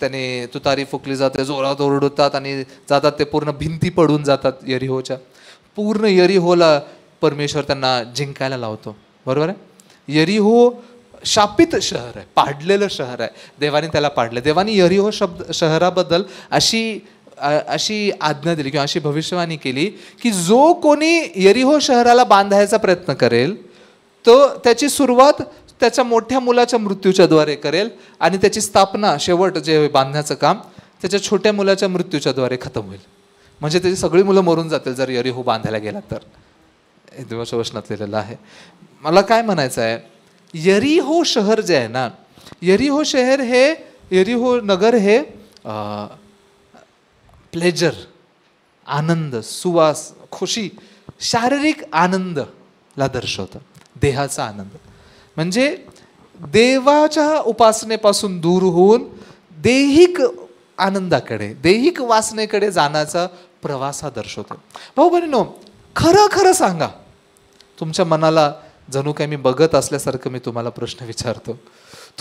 [SPEAKER 1] त्याने तुतारी फुकली जाते, जोरात ओरडतात आणि जातात, ते पूर्ण भिंती पडून जातात यरीहोच्या. पूर्ण यरीहोला परमेश्वर त्यांना जिंकायला लावतो. बरोबर आहे? यरीहो शापित शहर आहे, पाडलेलं शहर आहे. देवाने त्याला पाडलं. देवाने यरीहो शहराबद्दल अशी आज्ञा दिली किंवा अशी भविष्यवाणी केली की जो कोणी यरीहो शहराला बांधायचा प्रयत्न करेल तो त्याची सुरुवात त्याच्या मोठ्या मुलाच्या मृत्यूच्या द्वारे करेल आणि त्याची स्थापना, शेवट जे बांधण्याचं काम, त्याच्या छोट्या मुलाच्या मृत्यूच्या द्वारे खतम होईल. म्हणजे त्याची सगळी मुलं मरून जातील जर यरीहो बांधायला गेला तर. देवाच्या वचनात लिहिलेलं आहे. मला काय म्हणायचं आहे, यरीहो शहर जे आहे ना, यरीहो शहर हे, यरीहो नगर हे प्लेजर, आनंद, सुवास, खुशी, शारीरिक आनंदला दर्शवतं. देहाचा आनंद म्हणजे देवाच्या उपासनेपासून दूर होऊन दैहिक आनंदाकडे, दैहिक वासनेकडे जाण्याचा प्रवास हा दर्शवतो. भाऊ बहिणींनो, खरं सांगा, तुमच्या मनाला जणू काय मी बघत असल्यासारखं मी तुम्हाला प्रश्न विचारतो.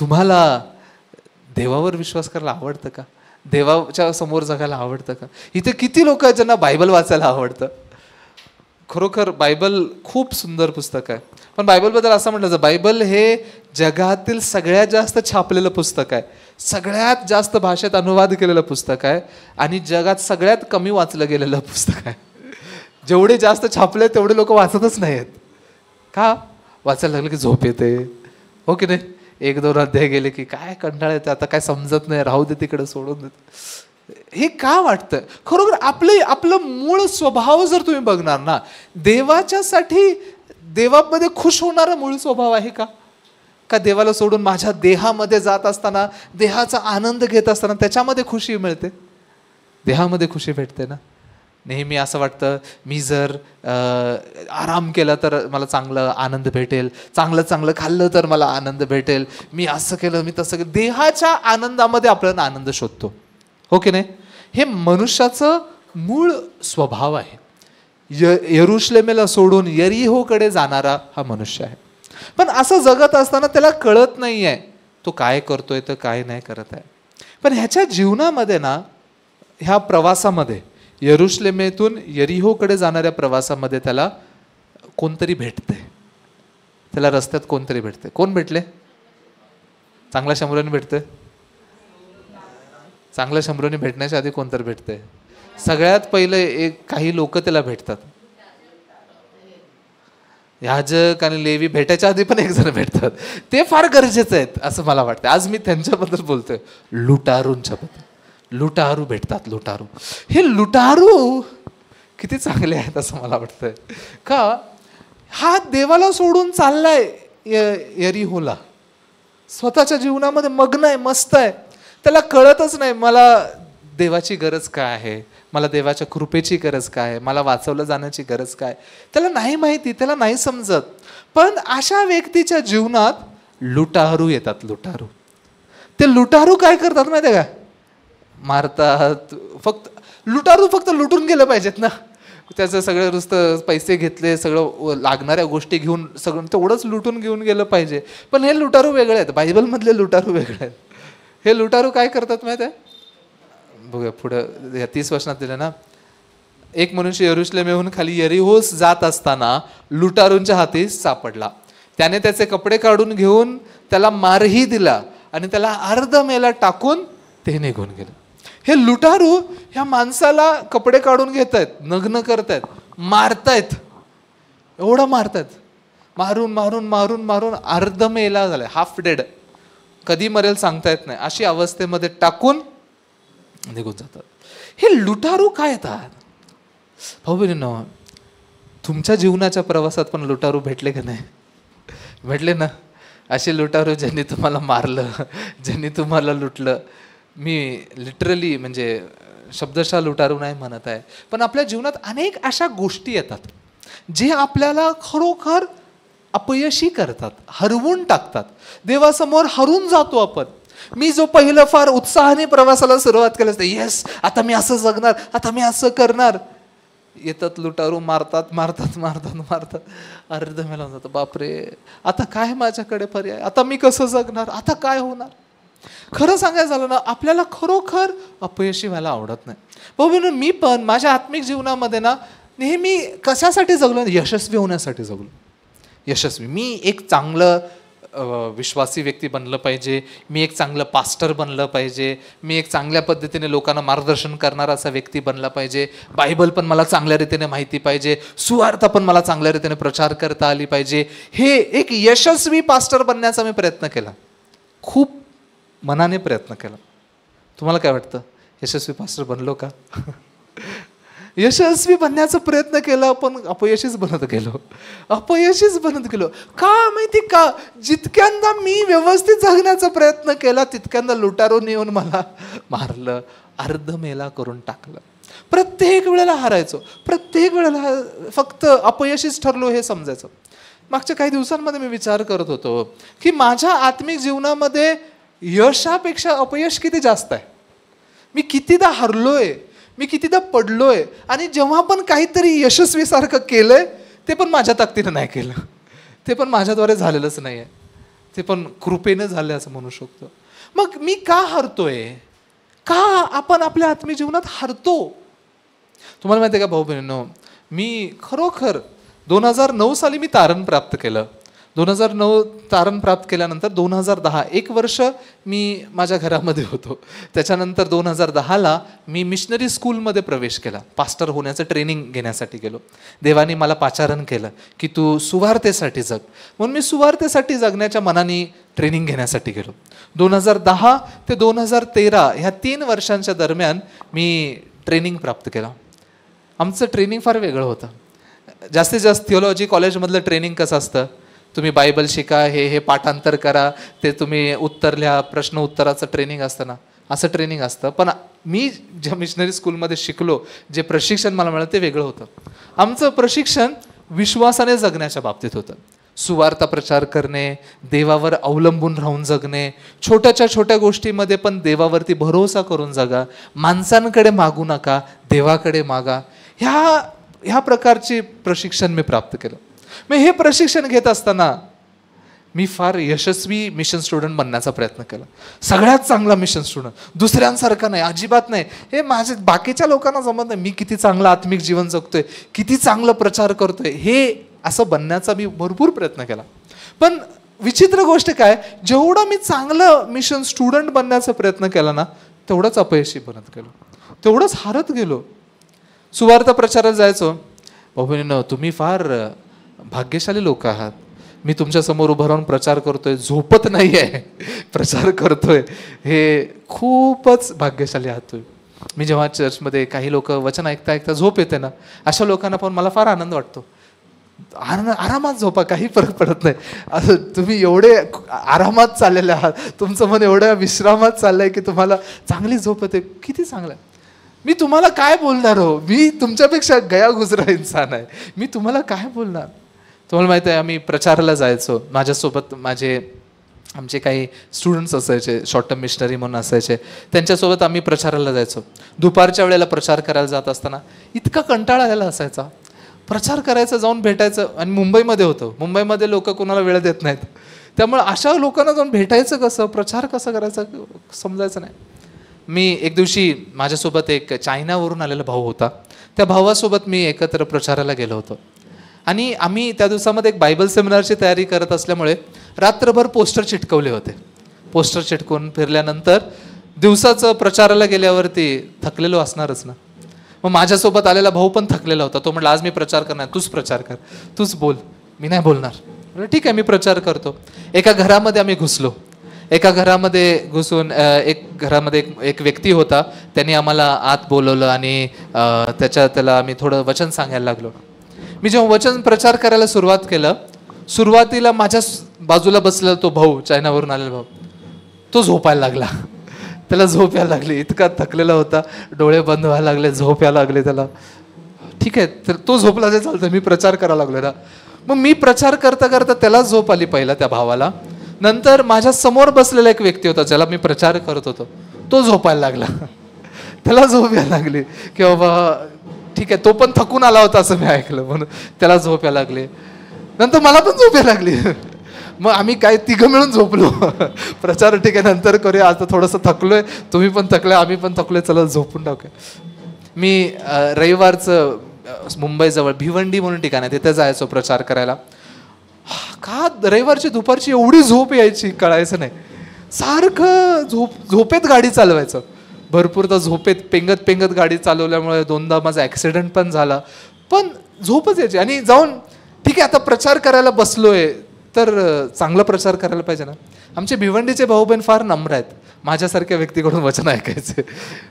[SPEAKER 1] तुम्हाला देवावर विश्वास करायला आवडतं का? देवाच्या समोर जगायला आवडतं का? इथे किती लोक आहेत ज्यांना बायबल वाचायला आवडतं? खरोखर बायबल खूप सुंदर पुस्तक आहे. पण बायबलबद्दल असं म्हटलं जातं, बायबल हे जगातील सगळ्यात जास्त छापलेलं पुस्तक आहे. सगळ्यात जास्त भाषेत अनुवाद केलेलं पुस्तक आहे आणि जगात सगळ्यात कमी वाचलं गेलेलं पुस्तक आहे. जेवढे जास्त छापले तेवढे लोक वाचतच नाहीत. का? वाचायला लागलं की झोप येते, हो की नाही? 1-2 अध्याय गेले की काय कंटाळा येते, आता काय समजत नाही, राहू दे तिकडे, सोडून देते. हे का वाटतं? खरोखर आपलं मूळ स्वभाव जर तुम्ही बघणार ना, देवाच्यासाठी देवामध्ये खुश होणारा मूळ स्वभाव आहे का? का देवाला सोडून माझ्या देहामध्ये जात असताना, देहाचा आनंद घेत असताना त्याच्यामध्ये खुशी मिळते, देहामध्ये खुशी भेटते ना? नेहमी असं वाटतं मी जर आराम केला तर मला चांगलं आनंद भेटेल, चांगलं चांगलं खाल्लं तर मला आनंद भेटेल, मी असं केलं मी तसं केलं. देहाच्या आनंदामध्ये आपल्याला आनंद शोधतो, हो की नाही? हे मनुष्याचं मूळ स्वभाव आहे. यरुशलेमेला सोडून यरीहोकडे जाणारा हा मनुष्य आहे. पण असं जगत असताना त्याला कळत नाही आहे तो काय करतोय तर काय नाही करत आहे. पण ह्याच्या जीवनामध्ये ना, ह्या प्रवासामध्ये, यरुशलेमेतून यरीहोकडे जाणाऱ्या प्रवासामध्ये त्याला कोणतरी भेटते, त्याला रस्त्यात कोणतरी भेटते. कोण भेटले? चांगल्या शंभराने भेटते? चांगल्या शंभराने भेटण्याच्या आधी कोणतरी भेटते. सगळ्यात पहिले काही लोक त्याला भेटतात. याजक आणि लेवी भेटायच्या आधी पण एक जण भेटतात. ते फार गरजेचं आहेत असं मला वाटतं. आज मी त्यांच्याबद्दल बोलतोय, लुटारूंच्या बद्दल. लुटारू भेटतात, लुटारू. हे लुटारू किती चांगले आहेत असं मला वाटतंय. का? हा देवाला सोडून चाललाय यरीहोला, स्वतःच्या जीवनामध्ये मग्न आहे, मस्त आहे. त्याला कळतच नाही मला देवाची गरज काय आहे, मला देवाच्या कृपेची गरज काय आहे, मला वाचवलं जाण्याची गरज काय, त्याला नाही माहिती, त्याला नाही समजत. पण अशा व्यक्तीच्या जीवनात लुटारू येतात. लुटारू, ते लुटारू काय करतात माहिती आहे का? मारतात. लुटारू फक्त लुटून गेलं पाहिजेत ना, त्याचं सगळं नुसतं पैसे घेतले, सगळं लागणाऱ्या गोष्टी घेऊन सगळं तेवढंच लुटून घेऊन गेलं पाहिजे. पण हे लुटारू वेगळे आहेत, बायबलमधले लुटारू वेगळे आहेत. हे लुटारू काय करतात माहिती आहे? बघूया पुढं या 30 वचनात दिलं ना, एक मनुष्य यरुशलेमेहून खाली यरीहोस जात असताना लुटारूंच्या हाती सापडला. त्याने त्याचे कपडे काढून घेऊन त्याला मारही दिला आणि त्याला अर्ध मेला टाकून ते निघून गेले. हे लुटारू ह्या माणसाला कपडे काढून घेत आहेत, नग्न करतायत, मारतायत, एवढं मारतायत, मारून मारून मारून मारून अर्ध मेला झालाय, हाफ डेड, कधी मरेल सांगता येत नाही, अशी अवस्थेमध्ये टाकून निघून जातात. हे लुटारू काय येतात? भाऊ बहिणींनो, तुमच्या जीवनाच्या प्रवासात पण लुटारू भेटले का नाही? भेटले ना? असे लुटारू ज्यांनी तुम्हाला मारलं, ज्यांनी तुम्हाला लुटलं. मी लिटरली म्हणजे शब्दशः लुटारू नाही म्हणत आहे, पण आपल्या जीवनात अनेक अशा गोष्टी येतात जे आपल्याला खरोखर अपयशी करतात, हरवून टाकतात. देवासमोर हरून जातो आपण. मी जो पहिलं फार उत्साहाने प्रवासाला सुरुवात केली असते, येस आता मी असं जगणार, आता मी असं करणार, येतात लुटारू, मारतात मारतात मारतात मारतात, अर्ध मेला जातं. बापरे, आता काय माझ्याकडे पर्याय, आता मी कसं जगणार, आता काय होणार? खरं सांगायचं झालं ना, आपल्याला खरोखर अपयशी व्हायला आवडत नाही. भाऊ मी पण माझ्या आत्मिक जीवनामध्ये ना नेहमी कशासाठी जगलो? यशस्वी होण्यासाठी जगलो. यशस्वी, मी एक चांगलं विश्वासी व्यक्ती बनलं पाहिजे, मी एक चांगलं पास्टर बनलं पाहिजे, मी एक चांगल्या पद्धतीने लोकांना मार्गदर्शन करणारा असा व्यक्ती बनला पाहिजे, बायबल पण मला चांगल्या रीतीने माहिती पाहिजे, सुवार्ता पण मला चांगल्या रीतीने प्रचार करता आली पाहिजे. हे एक यशस्वी पास्टर बनण्याचा मी प्रयत्न केला, खूप मनाने प्रयत्न केला. तुम्हाला काय वाटतं, यशस्वी पास्टर बनलो का? यशस्वी बनण्याचा प्रयत्न केला पण अपयशीच बनत गेलो, अपयशीच बनत गेलो. का माहिती का? जितक्यांदा मी व्यवस्थित जगण्याचा प्रयत्न केला तितक्यांदा लुटारून येऊन मला मारलं, अर्ध मेला करून टाकलं. प्रत्येक वेळेला हारायचो, प्रत्येक वेळेला फक्त अपयशीच ठरलो हे समजायचं. मागच्या काही दिवसांमध्ये मी विचार करत होतो की माझ्या आत्मिक जीवनामध्ये यशापेक्षा अपयश किती जास्त आहे. मी कितीदा हरलोय, मी कितीदा पडलोय, आणि जेव्हा पण काहीतरी यशस्वी सारखं केलंय ते पण माझ्या ताकदीनं नाही केलं, ते पण माझ्याद्वारे झालेलंच नाही आहे, ते पण कृपेने झाले असं म्हणू शकतो. मग मी का हरतोय? का आपण आपल्या आत्मिक जीवनात हरतो? तुम्हाला माहिती आहे का भाऊ बहिणींनो, मी खरोखर 2009 साली मी तारण प्राप्त केलं. 2009 तारण प्राप्त केल्यानंतर 2010 एक वर्ष मी माझ्या घरामध्ये होतो. त्याच्यानंतर 2010ला मी मिशनरी स्कूलमध्ये प्रवेश केला. पास्टर होण्याचं ट्रेनिंग घेण्यासाठी गेलो. देवाने मला पाचारण केलं की तू सुवार्तेसाठी जग, म्हणून मी सुवार्तेसाठी जगण्याच्या मनाने ट्रेनिंग घेण्यासाठी गेलो. 2010 ते 2013 ह्या 3 वर्षांच्या दरम्यान मी ट्रेनिंग प्राप्त केलं. आमचं ट्रेनिंग फार वेगळं होतं. जास्तीत जास्त थिओलॉजी कॉलेजमधलं ट्रेनिंग कसं असतं, तुम्ही बायबल शिका, हे पाठांतर करा, ते तुम्ही उत्तर लिहा, प्रश्न उत्तराचं ट्रेनिंग असतं ना, असं ट्रेनिंग असतं. पण मी ज्या मिशनरी स्कूलमध्ये शिकलो, जे प्रशिक्षण मला मिळालं ते वेगळं होतं. आमचं प्रशिक्षण विश्वासाने जगण्याच्या बाबतीत होतं. सुवार्ता प्रचार करणे, देवावर अवलंबून राहून जगणे, छोट्याच्या छोट्या गोष्टीमध्ये पण देवावरती भरोसा करून जगा, माणसांकडे मागू नका, देवाकडे मागा. ह्या प्रकारचे प्रशिक्षण मी प्राप्त केलं. मग हे प्रशिक्षण घेत असताना मी फार यशस्वी मिशन स्टुडंट बनण्याचा प्रयत्न केला. सगळ्यात चांगला मिशन स्टुडंट, दुसऱ्यांसारखा नाही, अजिबात नाही. हे माझे बाकीच्या लोकांना जमत नाही, मी किती चांगलं आत्मिक जीवन जगतोय, किती चांगलं प्रचार करतोय, हे असं बनण्याचा मी भरपूर प्रयत्न केला. पण विचित्र गोष्ट काय, जेवढं मी चांगलं मिशन स्टुडंट बनण्याचा प्रयत्न केला ना, तेवढंच अपयशी बनत गेलो, तेवढंच हारत गेलो. सुवार्ता प्रचारात जायचो, बाबूंनो तुम्ही फार भाग्यशाली लोक आहात, मी तुमच्या समोर उभं राहून प्रचार करतोय, झोपत नाही आहे, प्रचार करतोय, हे खूपच भाग्यशाली आहात तुम्ही. मी जेव्हा चर्चमध्ये काही लोक वचन ऐकता ऐकता झोप येते ना, अशा लोकांना पण मला फार आनंद वाटतो. आरामात झोपा, काही फरक पडत नाही. असं तुम्ही एवढे आरामात चाललेले आहात, तुमचं मन एवढ्या विश्रामात चाललंय की तुम्हाला चांगली झोप येते, किती चांगलं आहे. मी तुम्हाला काय बोलणार हो, मी तुमच्यापेक्षा गयागुजरा इन्सान आहे, मी तुम्हाला काय बोलणार. तुम्हाला माहिती आहे, आम्ही प्रचाराला जायचो, माझ्यासोबत आमचे काही स्टुडंट्स असायचे, शॉर्ट टर्म मिशनरी म्हणून असायचे, त्यांच्यासोबत आम्ही प्रचाराला जायचो. दुपारच्या वेळेला प्रचार करायला जात असताना इतका कंटाळा आलेला असायचा. प्रचार करायचं, जाऊन भेटायचं, आणि मुंबईमध्ये होतं, मुंबईमध्ये लोक कोणाला वेळ देत नाहीत, त्यामुळे अशा लोकांना जाऊन भेटायचं कसं, प्रचार कसं करायचं समजायचं नाही. मी एक दिवशी, माझ्यासोबत एक चायनावरून आलेला भाऊ होता, त्या भावासोबत मी एकत्र प्रचाराला गेलो होतो. आणि आम्ही त्या दिवसामध्ये एक बायबल सेमिनारची तयारी करत असल्यामुळे रात्रभर पोस्टर चिटकवले होते. पोस्टर चिटकवून फिरल्यानंतर दिवसाचं प्रचाराला गेल्यावरती थकलेलो असणारच ना. मग माझ्यासोबत आलेला भाऊ पण थकलेला होता. तो म्हटला, आज मी प्रचार करणार, तूच प्रचार कर, तूच बोल, मी नाही बोलणार. ठीक आहे, मी प्रचार करतो. एका घरामध्ये आम्ही घुसलो. एका घरामध्ये घुसून घरामध्ये एक व्यक्ती होता, त्यांनी आम्हाला आत बोलवलं आणि त्याला आम्ही थोडं वचन सांगायला लागलो. मी जेव्हा वचन प्रचार करायला सुरुवात केलं, सुरुवातीला माझ्या बाजूला बसलेला तो भाऊ, चायनावरून आलेला भाऊ, तो झोपायला लागला. त्याला झोप यायला लागली, इतका थकलेला होता, डोळे बंद व्हायला लागले, झोप यायला लागले त्याला. ठीक आहे, तर तो झोपला जे चालतं, मी प्रचार करायला लागलो ना. मग मी प्रचार करता करता त्याला झोप आली पहिला, त्या भावाला. नंतर माझ्या समोर बसलेला एक व्यक्ती होता, ज्याला मी प्रचार करत होतो, तो झोपायला लागला, त्याला झोप यायला लागली की बाबा ठीक आहे, तो पण थकून आला होता असं मी ऐकलं, म्हणून त्याला झोप यायला लागली. नंतर मला पण झोप यायला लागली. मग आम्ही काय तिघं मिळून झोपलो. प्रचार ठीक आहे, नंतर करूया, आता थोडंसं थकलोय, तुम्ही पण थकलोय, आम्ही पण थकलोय, चला झोपून टाकूया. मी रविवारचं मुंबईजवळ भिवंडी म्हणून ठिकाण आहे, तिथे जायचो प्रचार करायला. का रविवारची दुपारची एवढी झोप यायची कळायचं नाही. सारखं झोपेत गाडी चालवायचं. भरपूरदा झोपेत पेंगत पेंगत गाडी चालवल्यामुळे 2दा माझा ॲक्सिडेंट पण झाला. पण झोपच यायची. आणि जाऊन ठीक आहे, आता प्रचार करायला बसलोय तर चांगला प्रचार करायला पाहिजे ना. आमचे भिवंडीचे भाऊ बहीण फार नम्र आहेत, माझ्यासारख्या व्यक्तीकडून वचन ऐकायचे.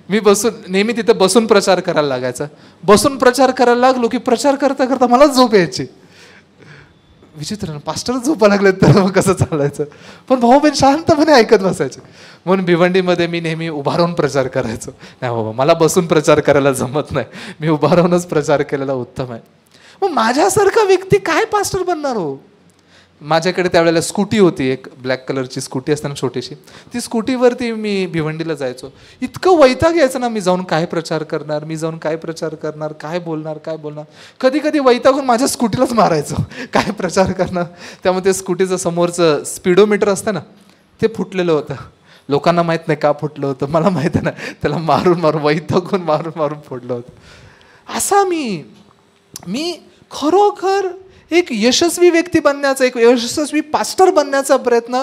[SPEAKER 1] मी नेहमी तिथे बसून प्रचार करायला लागायचा. बसून प्रचार करायला लागलो की प्रचार करता करता मला झोप यायची. विचित्र, पास्टर झोपा लागले तर मग कसं चालायचं. पण भाऊ बहीण शांतपणे ऐकत बसायचे. म्हणून भिवंडीमध्ये मी नेहमी उभा राहून प्रचार करायचो. नाही बाबा, मला बसून प्रचार करायला जमत नाही, मी उभा राहूनच प्रचार केलेला उत्तम आहे. मग माझ्यासारखा व्यक्ती काय पास्टर बनणार हो. माझ्याकडे त्यावेळेला स्कूटी होती, एक ब्लॅक कलरची स्कूटी असताना छोटीशी, ती स्कूटीवरती मी भिवंडीला जायचो. इतकं वैताग यायचं ना, मी जाऊन काय प्रचार करणार, मी जाऊन काय प्रचार करणार, काय बोलणार. कधी कधी वैतागून माझ्या स्कूटीलाच मारायचो, काय प्रचार करणार. त्यामुळे ते स्कूटीचं समोरचं स्पीडोमीटर असतं ना, ते फुटलेलं होतं. लोकांना माहीत नाही का फुटलं होतं, मला माहीत नाही, त्याला मारून वैतागून मारून फोडलं होतं. असा मी खरोखर एक यशस्वी व्यक्ती बनण्याचा, एक यशस्वी पास्टर बनण्याचा प्रयत्न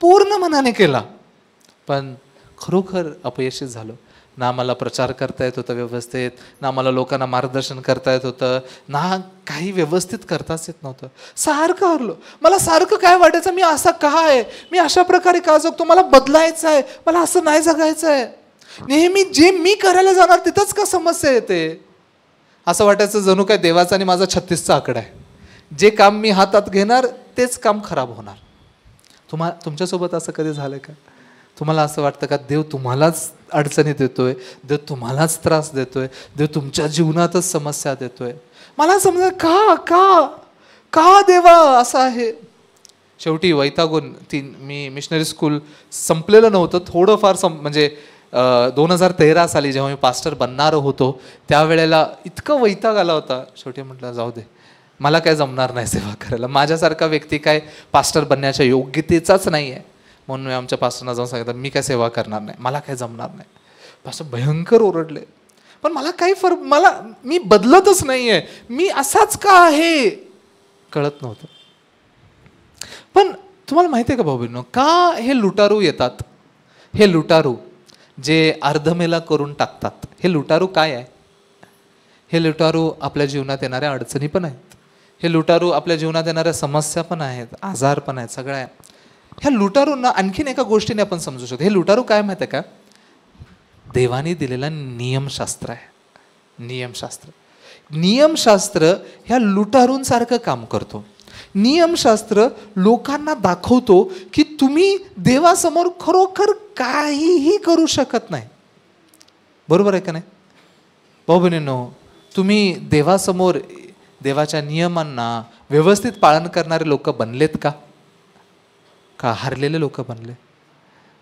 [SPEAKER 1] पूर्ण मनाने केला, पण खरोखर अपयशी झालो. ना मला प्रचार करता येत होता व्यवस्थित, ना मला लोकांना मार्गदर्शन करता येत होतं, ना काही व्यवस्थित करताच येत नव्हतं. सारखं हरलो. मला सारखं काय वाटायचं, मी असा का आहे, मी अशा प्रकारे का जगतो, मला बदलायचं आहे, मला असं नाही जगायचं आहे. नेहमी जे मी करायला जाणार तिथंच का समस्या येते. असं वाटायचं जणू काय देवाचा आणि माझा 36चा आकडा आहे. जे काम मी हातात घेणार तेच काम खराब होणार. तुमच्यासोबत असं कधी झालं का? तुम्हाला असं वाटतं का देव तुम्हालाच अडचणी देतोय, देव तुम्हालाच त्रास देतोय, देव तुमच्या जीवनातच समस्या देतोय? मला समजा का का का देवा असं आहे. शेवटी वैतागून मी मिशनरी स्कूल संपलेलं नव्हतं, थोडंफार म्हणजे 2013 साली जेव्हा मी पास्टर बनणार होतो त्यावेळेला इतकं वैताग आला होता. शेवटी म्हटलं जाऊ दे, मला काय जमणार नाही सेवा करायला, माझ्यासारखा व्यक्ती काय पास्टर बनण्याच्या योग्यतेचाच नाही आहे. म्हणून मी आमच्या पास्टरना जाऊन सांगितलं मी काय सेवा करणार नाही, मला काय जमणार नाही. पास्टर भयंकर ओरडले, पण मला काही मी बदलतच नाही आहे, मी असाच का आहे कळत नव्हतं. पण तुम्हाला माहिती आहे का भाऊ बहिणींनो, का हे लुटारू येतात? हे लुटारू जे अर्धमेला करून टाकतात, हे लुटारू काय आहे? हे लुटारू आपल्या जीवनात येणाऱ्या अडचणी पण आहेत, हे लुटारू आपल्या जीवनात येणाऱ्या समस्या पण आहेत, आजार पण आहेत, सगळ्या. ह्या लुटारूंना आणखीन एका गोष्टीने आपण समजू शकतो. हे लुटारू काय माहिती आहे का? देवाने दिलेला नियमशास्त्र आहे. नियमशास्त्र ह्या लुटारूंसारखं काम करतो. नियमशास्त्र लोकांना दाखवतो की तुम्ही देवासमोर खरोखर काहीही करू शकत नाही. बरोबर आहे का नाही भाऊ बहिणींनो? तुम्ही देवासमोर देवाच्या नियमांना व्यवस्थित पालन करणारे लोक बनलेत का? का हरलेले लोक बनले?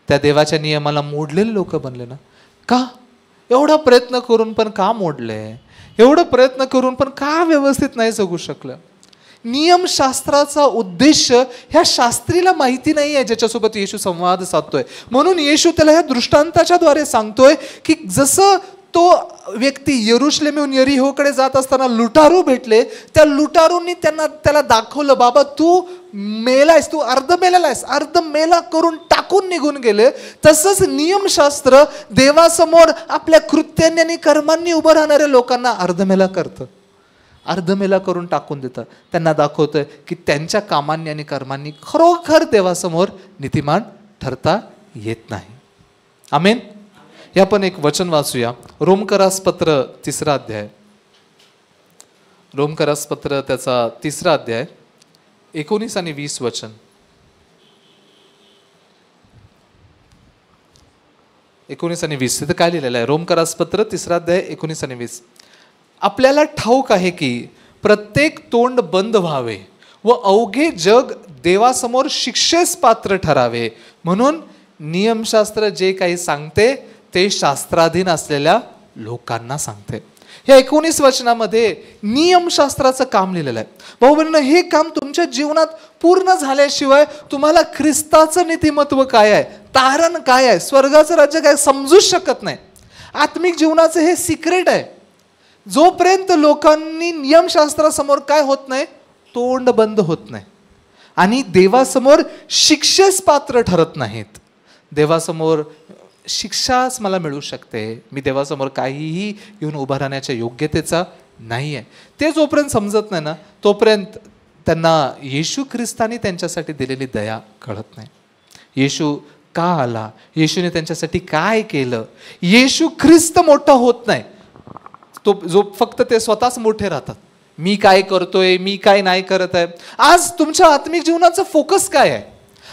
[SPEAKER 1] त्या देवाच्या नियमाला मोडलेले लोक बनले ना? का? एवढा प्रयत्न करून पण का मोडले? एवढं प्रयत्न करून पण का व्यवस्थित नाही जगू शकलं? नियमशास्त्राचा उद्देश ह्या शास्त्रीला माहिती नाही आहे ज्याच्यासोबत येशू संवाद साधतोय. म्हणून येशू त्याला ह्या दृष्टांताच्या द्वारे सांगतोय की जसं तो व्यक्ती यरुशलेमहून यरीहोकडे जात असताना लुटारू भेटले, त्या लुटारूंनी त्याला दाखवलं, बाबा तू मेलायस, तू अर्ध मेलेला आहेस, अर्ध मेला करून टाकून निघून गेले. तसंच नियमशास्त्र देवासमोर आपल्या कृत्यांनी आणि कर्मांनी उभं राहणाऱ्या लोकांना अर्धमेला करतं, अर्धमेला करून टाकून देतं. त्यांना दाखवतं की त्यांच्या कामांनी आणि कर्मांनी खरोखर देवासमोर नीतिमान ठरता येत नाही. आमेन. हे आपण एक वचन वाचूया. रोमकरास पत्र 3 अध्याय, रोमकरास पत्र त्याचा 3 अध्याय 19 आणि 20 वचन. 19 आणि 20 तिथं काय लिहिलेलं आहे? रोमकरास पत्र 3 अध्याय 19 आणि 20. आपल्याला ठाऊक आहे की प्रत्येक तोंड बंद व्हावे व अवघे जग देवासमोर शिक्षेस पात्र ठरावे, म्हणून नियमशास्त्र जे काही सांगते ते शास्त्राधीन असलेल्या लोकांना सांगते. या 19 वचनामध्ये नियमशास्त्राचं काम लिहिलेलं आहे. भाऊ बहिणींनो, हे काम तुमच्या जीवनात पूर्ण झाल्याशिवाय तुम्हाला ख्रिस्ताचं नीतिमत्व काय आहे, तारण काय आहे, स्वर्गाचं राज्य काय समजूच शकत नाही. आत्मिक जीवनाचं हे सिक्रेट आहे. जोपर्यंत लोकांनी नियमशास्त्रासमोर काय होत नाही, तोंड बंद होत नाही आणि देवासमोर शिक्षेस पात्र ठरत नाहीत. देवासमोर शिक्षाच मला मिळू शकते, मी देवासमोर काहीही घेऊन उभा राहण्याच्या योग्यतेचा नाही आहे, ते जोपर्यंत समजत नाही ना, तोपर्यंत त्यांना येशू ख्रिस्तानी त्यांच्यासाठी दिलेली दया कळत नाही. येशू का आला, येशूने त्यांच्यासाठी काय केलं. येशू ख्रिस्त मोठा होत नाही जो फक्त ते स्वतःच मोठे राहतात. मी काय करतोय, मी काय नाही करत आहे. आज तुमच्या आत्मिक जीवनाचा फोकस काय आहे?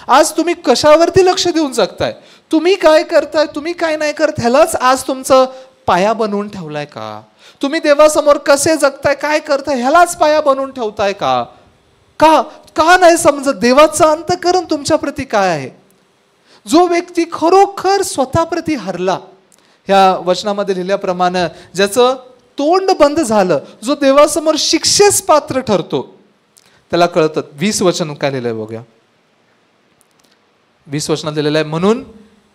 [SPEAKER 1] आज तुम्ही कशावरती लक्ष देऊन जगताय? तुम्ही काय करताय, तुम्ही काय नाही करत, ह्यालाच आज तुमचं पाया बनवून ठेवलाय का? तुम्ही देवासमोर कसे जगताय, काय करताय, ह्यालाच पाया बनवून ठेवताय का? का नाही समजत देवाचं अंतःकरण तुमच्या प्रती काय आहे? जो व्यक्ती खरोखर स्वतःप्रती हरला, ह्या वचनामध्ये लिहिल्याप्रमाणे ज्याचं तोंड बंद झालं, जो देवासमोर शिक्षेस पात्र ठरतो, त्याला कळतं. 20 वचन काय लिहिलंय बघूया. 20 वचनात लिहिलेलं आहे, म्हणून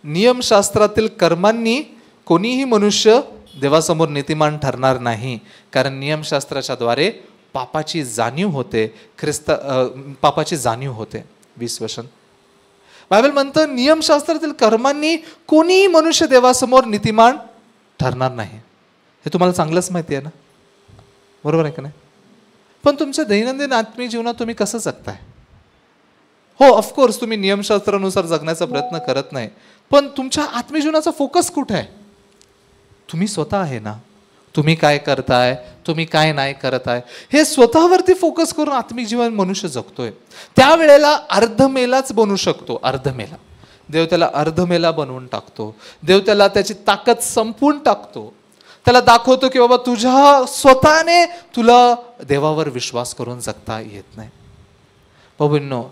[SPEAKER 1] नियमशास्त्रातील कर्मांनी कोणीही मनुष्य देवासमोर नीतिमान ठरणार नाही, कारण नियमशास्त्राच्या द्वारे पापाची जाणीव होते, पापाची जाणीव होते. 20 वचन बायबल म्हणतं, नियमशास्त्रातील कर्मांनी कोणीही मनुष्य देवासमोर नीतिमान ठरणार नाही. हे तुम्हाला चांगलंच माहिती आहे ना, बरोबर आहे का नाही? पण तुमच्या दैनंदिन आत्मीय जीवनात तुम्ही कसं जगताय? हो, ऑफकोर्स तुम्ही नियमशास्त्रानुसार जगण्याचा प्रयत्न करत नाही, पण तुमच्या आत्मीय जीवनाचा फोकस कुठे आहे? तुम्ही स्वतः आहे ना. तुम्ही काय करताय, तुम्ही काय नाही करत आहे, हे स्वतःवरती फोकस करून आत्मिक जीवन मनुष्य जगतोय. त्यावेळेला अर्धमेलाच बनू शकतो. अर्धमेला देव त्याला अर्धमेला बनवून टाकतो. देव त्याला त्याची ताकद संपवून टाकतो. त्याला दाखवतो की बाबा तुझ्या स्वतःने तुला देवावर विश्वास करून जगता येत नाही. बाबूंनो,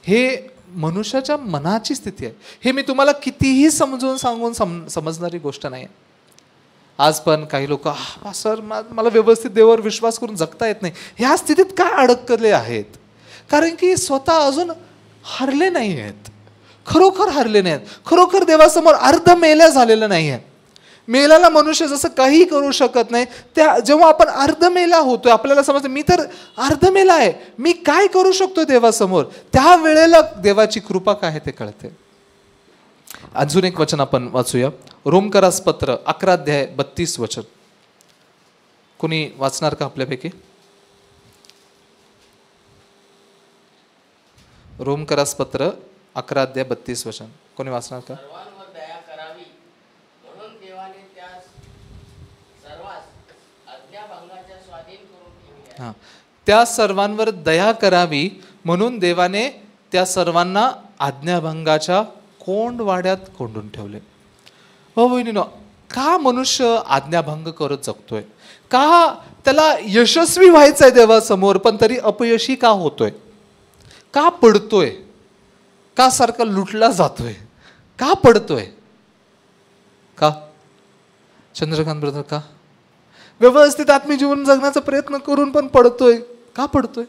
[SPEAKER 1] हे मनुष्याच्या मनाची स्थिती आहे. हे मी तुम्हाला कितीही समजून सांगून समजणारी गोष्ट नाही. आज पण काही लोक सर मला व्यवस्थित देवावर विश्वास करून जगता येत नाही, ह्या स्थितीत काय अडकले आहेत? कारण की स्वतः अजून हरले नाही आहेत, खरोखर हरले नाही आहेत, खरोखर देवासमोर अर्ध मेल्या झालेलं नाही आहे. मेल्याला मनुष्य जसं काही करू शकत नाही, त्या जेव्हा आपण अर्धमेला होतोय, आपल्याला समजतं मी तर अर्धमेला आहे, मी काय करू शकतो देवासमोर, त्या वेळेला देवाची कृपा काय आहे ते कळते. अजून एक वचन आपण वाचूया. रोमकरास पत्र 11 अध्याय 32 वचन. कोणी वाचणार का आपल्यापैकी? रोमकरास पत्र 11 अध्याय 32 वचन. कोणी वाचणार का? हा, त्या सर्वांवर दया करावी म्हणून देवाने त्या सर्वांना आज्ञाभंगाच्या कोंडवाड्यात कोंडून ठेवले. हो बहिणीनो, का मनुष्य आज्ञाभंग करत जगतोय? का त्याला यशस्वी व्हायचंय देवासमोर, पण तरी अपयशी का होतोय? का पडतोय? का सारखा लुटला जातोय? का पडतोय? का चंद्रकांत ब्रदर, का व्यवस्थित आत्मीय जीवन जगण्याचा प्रयत्न करून पण पडतोय? का पडतोय?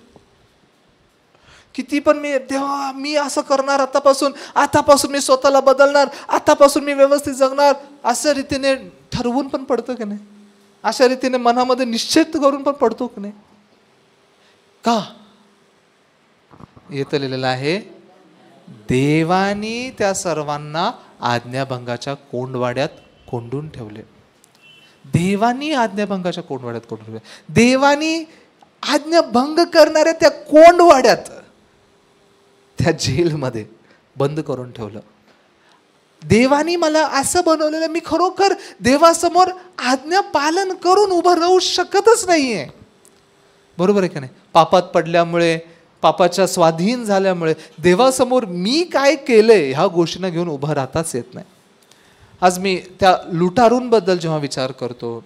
[SPEAKER 1] किती पण तेव्हा मी असं करणार, आतापासून मी स्वतःला बदलणार, आतापासून मी व्यवस्थित जगणार, अशा रीतीने ठरवून पण पडतो की नाही? अशा रीतीने मनामध्ये निश्चित करून पण पडतो की नाही? का? येतं लिहिलेलं आहे, देवानी त्या सर्वांना आज्ञाभंगाच्या कोंडवाड्यात कोंडून ठेवले. देवानी आज्ञाभंगाच्या कोंडवाड्यात कोंडून ठेवले. देवानी आज्ञाभंग करणाऱ्या त्या कोंडवाड्यात, त्या जेलमध्ये बंद करून ठेवलं. देवानी मला असं बनवलेलं, मी खरोखर देवासमोर आज्ञा पालन करून उभं राहू शकतच नाहीये. बरोबर आहे का नाही? पापात पडल्यामुळे, पापाच्या स्वाधीन झाल्यामुळे देवासमोर मी काय केलंय ह्या गोष्टींना घेऊन उभं राहताच येत नाही. आज मी त्या लुटारूंबद्दल जेव्हा विचार करतो,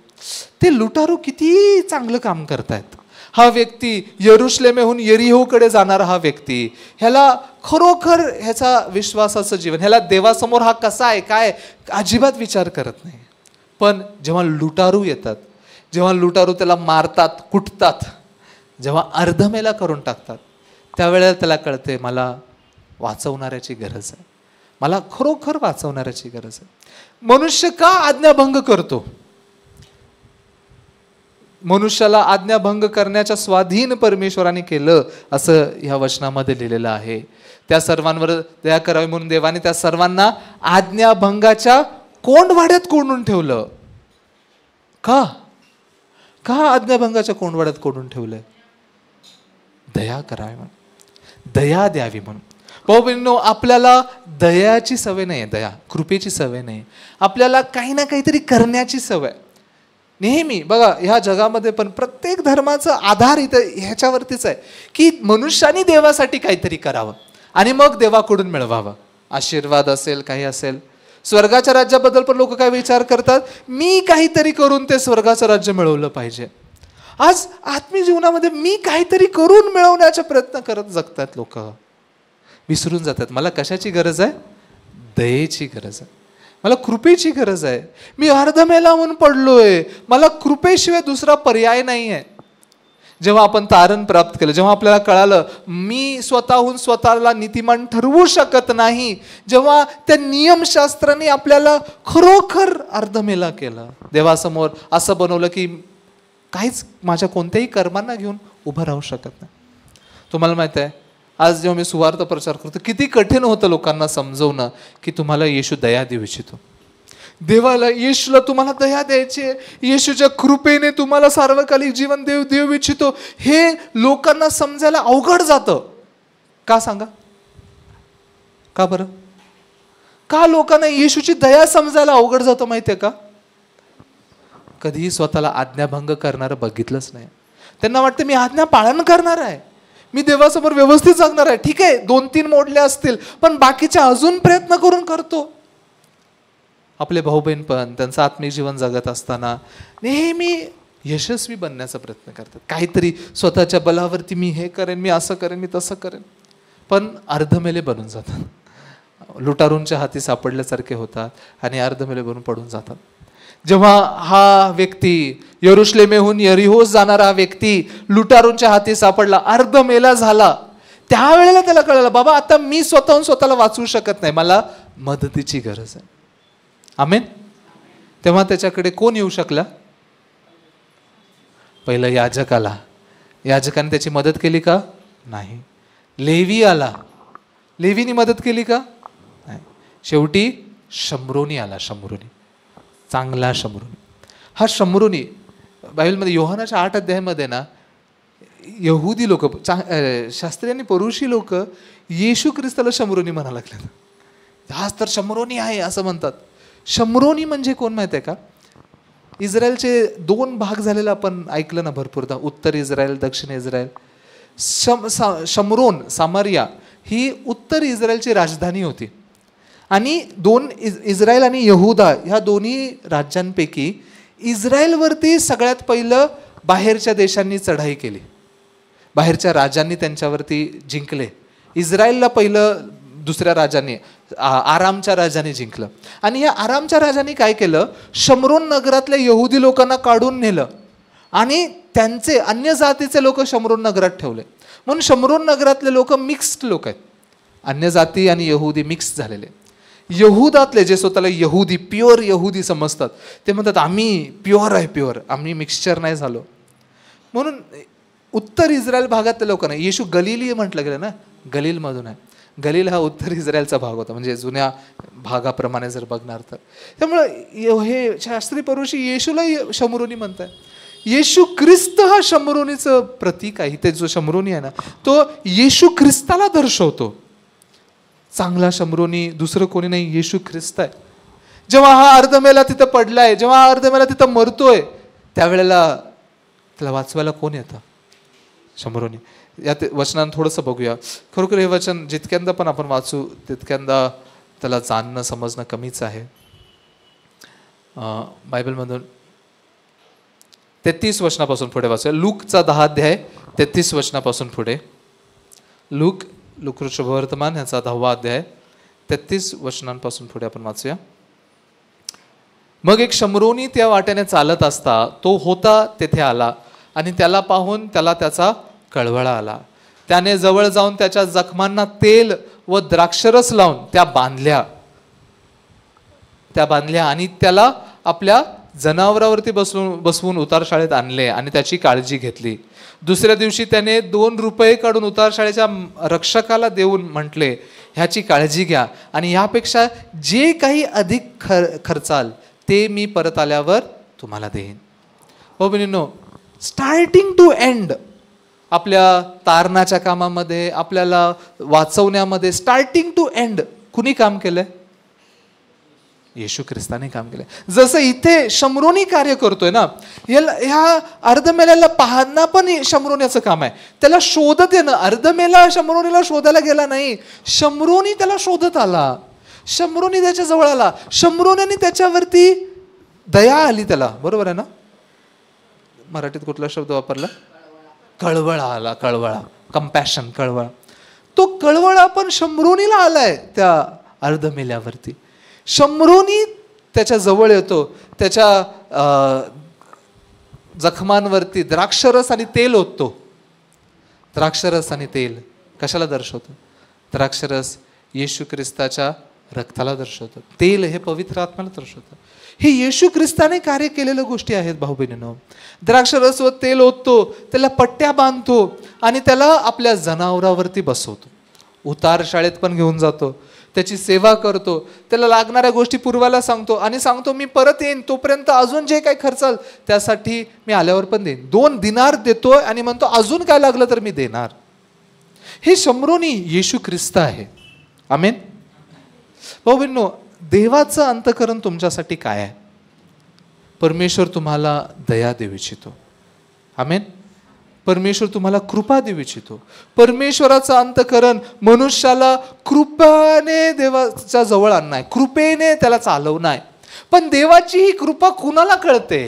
[SPEAKER 1] ते लुटारू किती चांगलं काम करतायत. हा व्यक्ती यरुशलेमेहून यरीहोकडे जाणारा हा व्यक्ती, ह्याला खरोखर ह्याचा विश्वासाचं जीवन, ह्याला देवासमोर हा कसा आहे काय अजिबात विचार करत नाही. पण जेव्हा लुटारू येतात, जेव्हा लुटारू त्याला मारतात, कुटतात, जेव्हा अर्धमेला करून टाकतात, त्यावेळेला त्याला कळते मला वाचवणाऱ्याची गरज आहे, मला खरोखर वाचवणाऱ्याची गरज आहे. मनुष्य का आज्ञाभंग करतो? मनुष्याला आज्ञाभंग करण्याच्या स्वाधीन परमेश्वराने केलं, असं ह्या वचनामध्ये लिहिलेलं आहे. त्या सर्वांवर दया करावी म्हणून देवाने त्या सर्वांना आज्ञाभंगाच्या कोंडवाड्यात कोंडून ठेवलं. का? का आज्ञाभंगाच्या कोंडवाड्यात कोंडून ठेवलंय? दया करावी म्हणून, दया द्यावी म्हणून. भाऊ बहिणींनो, आपल्याला दयाची सवय नाही, दया कृपेची सवय नाही. आपल्याला काही ना काहीतरी करण्याची सवय नेहमी. बघा, ह्या जगामध्ये पण प्रत्येक धर्माचा आधार इथं ह्याच्यावरतीच आहे की मनुष्याने देवासाठी काहीतरी करावं आणि मग देवाकडून मिळवावं. आशीर्वाद असेल, काही असेल. स्वर्गाच्या राज्याबद्दल पण लोक काय विचार करतात, मी काहीतरी करून ते स्वर्गाचं राज्य मिळवलं पाहिजे. आज आत्मीय जीवनामध्ये मी काहीतरी करून मिळवण्याचा प्रयत्न करत जगतात लोक. विसरून जातात मला कशाची गरज आहे? दयेची गरज आहे, मला कृपेची गरज आहे. मी अर्धमेला म्हणून पडलोय, मला कृपेशिवाय दुसरा पर्याय नाही आहे. जेव्हा आपण तारण प्राप्त केलं, जेव्हा आपल्याला कळालं मी स्वतःहून स्वतःला नीतिमान ठरवू शकत नाही, जेव्हा त्या नियमशास्त्राने आपल्याला खरोखर अर्धमेला केलं, देवासमोर असं बनवलं की काहीच माझ्या कोणत्याही कर्मांना घेऊन उभं राहू शकत नाही. तुम्हाला माहित आहे, आज जेव्हा मी सुवार्थ प्रचार करतो, किती कठीण होतं लोकांना समजवणं की तुम्हाला येशू दया देऊ इच्छितो. देवाला, येशूला तुम्हाला दया द्यायची आहे, येशूच्या कृपेने तुम्हाला सार्वकालिक जीवन देऊ इच्छितो, हे लोकांना समजायला अवघड जातं. का सांगा? का बरं? का लोकांना येशूची दया समजायला अवघड जातं माहितीये का? कधीही स्वतःला आज्ञाभंग करणारं बघितलंच नाही. त्यांना वाटतं मी आज्ञा पालन करणार आहे, मी देवासमोर व्यवस्थित जगणार आहे. ठीक आहे, 2-3 मोडले असतील, पण बाकीचे अजून प्रयत्न करून करतो. आपले भाऊ बहीण पण त्यांचं आत्मिक जीवन जगत असताना नेहमी यशस्वी बनण्याचा प्रयत्न करतात. काहीतरी स्वतःच्या बलावरती मी हे करेन, मी असं करेन, मी तसं करेन, पण अर्धमेले बनून जातात. लुटारूंच्या हाती सापडल्यासारखे होतात आणि अर्धमेले बनून पडून जातात. जेव्हा हा व्यक्ती यरुशलेमेहून यरिहोस जाणारा हा व्यक्ती लुटारूंच्या हाती सापडला, अर्धमेला झाला, त्यावेळेला त्याला कळलं, बाबा आता मी स्वतःहून स्वतःला वाचवू शकत नाही, मला मदतीची गरज आहे. आमेन. तेव्हा त्याच्याकडे कोण येऊ शकला? पहिलं याजक आला. याजकाने त्याची मदत केली का? नाही. लेवी आला. लेवीनी मदत केली का? नाही. शेवटी शम्रोनी आला. शम्रोनी, चांगला शम्रोनी. हा शम्रोनी बायबलमध्ये योहानाच्या 8 अध्यायामध्ये ना, यहुदी लोक, शास्त्री आणि परुषी लोक येशू ख्रिस्ताला शम्रोनी म्हणा लागले. हाच तर शम्रोनी आहे असं म्हणतात. शम्रोनी म्हणजे कोण माहित आहे का? इस्रायलचे 2 भाग झालेला आपण ऐकलं ना भरपूरदा, उत्तर इस्रायल, दक्षिण इस्रायल. शम्रोन, सामरिया ही उत्तर इस्रायलची राजधानी होती. आणि इस्रायल आणि यहुदा ह्या दोन्ही राज्यांपैकी इस्रायलवरती सगळ्यात पहिलं बाहेरच्या देशांनी चढाई केली. बाहेरच्या राजांनी त्यांच्यावरती जिंकले. इस्रायलला पहिलं दुसऱ्या राजाने, आरामच्या राजाने जिंकलं. आणि या आरामच्या राजाने काय केलं? शम्रोन नगरातल्या यहुदी लोकांना काढून नेलं आणि त्यांचे अन्य जातीचे लोक शम्रोन नगरात ठेवले. म्हणून शम्रोन नगरातले लोक मिक्स्ड लोक आहेत, अन्य जाती आणि यहुदी मिक्स झालेले. यहुदातले जे स्वतःला यहुदी, प्युअर यहुदी समजतात, ते म्हणतात आम्ही प्युअर आहे, प्युअर, आम्ही मिक्सचर नाही झालो. म्हणून उत्तर इस्रायल भागातल्या लोकांना येशू गलिली म्हटलं गेलं ना, गलीलमधून आहे. गलील हा उत्तर इस्रायलचा भाग होता, म्हणजे जुन्या भागाप्रमाणे जर बघणार तर. त्यामुळं हे शास्त्री परुषी येशूला शम्रोनी म्हणतात. येशू ख्रिस्त हा शम्रोनीचं प्रतीक आहे. ते जो शम्रोनी आहे ना, तो येशू ख्रिस्ताला दर्शवतो. चांगला शम्रोनी दुसरं कोणी नाही, येशू ख्रिस्त आहे. जेव्हा हा अर्धमेला तिथं पडलाय, जेव्हा हा अर्धमेला तिथं मरतोय, त्यावेळेला त्याला वाचवायला कोण येतं? शम्रोनी. या वचनात थोडंसं बघूया. खरोखर हे वचन जितक्यांदा पण आपण वाचू तितक्यांदा त्याला जाणणं समजणं कमीच आहे. बायबलमधून 33 वचनापासून पुढे वाचूया. लूकचा 10 अध्याय 33 वचनापासून पुढे. लूक शुभवर्तमान ह्याचा 10वा अध्याय 33 वचनांपासून पुढे आपण वाचूया. मग एक शम्रोनी त्या वाटेने चालत असता तो होता तेथे आला आणि त्याला पाहून त्याला त्याचा कळवळा आला. त्याने जवळ जाऊन त्याच्या जखमांना तेल व द्राक्षरस लावून त्या बांधल्या आणि त्याला आपल्या जनावरावरती बसवून उतारशाळेत आणले आणि त्याची काळजी घेतली. दुसऱ्या दिवशी त्याने 2 रुपये काढून उतारशाळेच्या रक्षकाला देऊन म्हटले, ह्याची काळजी घ्या आणि ह्यापेक्षा जे काही अधिक खर्चाल ते मी परत आल्यावर तुम्हाला देईन. हो बहिणींनो, स्टार्टिंग टू एंड आपल्या तारणाच्या कामामध्ये, आपल्याला वाचवण्यामध्ये, स्टार्टिंग टू एंड कुणी काम केलंय? येशू ख्रिस्ताने काम केलंय. जसं इथे शम्रोनी कार्य करतोय ना, ह्या अर्धमेल्याला पाहणं पण शम्रोन्याचं काम आहे. त्याला शोधत येणं. अर्धमेला शम्रोनीला शोधायला गेला नाही, शम्रोनी त्याला शोधत आला. शम्रोनी त्याच्या जवळ आला. शम्रोनीने त्याच्यावरती दया आली त्याला. बरोबर आहे ना? मराठीत कुठला शब्द वापरला? कळवळा आला. कळवळा, कंपॅशन, कळवळा. तो कळवळा पण शम्रोनीला आलाय त्या अर्धमेल्यावरती. शम्रोनी त्याच्या जवळ येतो, त्याच्या जखमांवरती द्राक्षरस आणि तेल ओततो. द्राक्षरस आणि तेल कशाला दर्शवतो? द्राक्षरस येशू ख्रिस्ताच्या रक्ताला दर्शवतं. तेल हे पवित्र आत्म्याला दर्शवतं. हे येशू ख्रिस्ताने कार्य केलेल्या गोष्टी आहेत भाऊ बहिणींनो. द्राक्षरस व तेल ओततो, त्याला पट्ट्या बांधतो आणि त्याला आपल्या जनावरावरती बसवतो. उतार शाळेत पण घेऊन जातो, त्याची सेवा करतो, त्याला लागणाऱ्या गोष्टी पुरवायला सांगतो आणि सांगतो मी परत येईन, तोपर्यंत अजून जे काही खर्चाल त्यासाठी मी आल्यावर पण देईन. 2 दिनार देतोय आणि म्हणतो अजून काय लागलं तर मी देणार. हे शंभरोनी येशू ख्रिस्त आहे. आमेन. भाऊ बहिणींनो, देवाचं अंतःकरण तुमच्यासाठी काय आहे? परमेश्वर तुम्हाला दया देऊ इच्छितो. आमेन. परमेश्वर तुम्हाला कृपा देऊ इच्छितो. परमेश्वराचं अंतःकरण मनुष्याला कृपेने देवाच्या जवळ आणणार, कृपेने त्याला चालवणार. पण देवाची ही कृपा कुणाला कळते?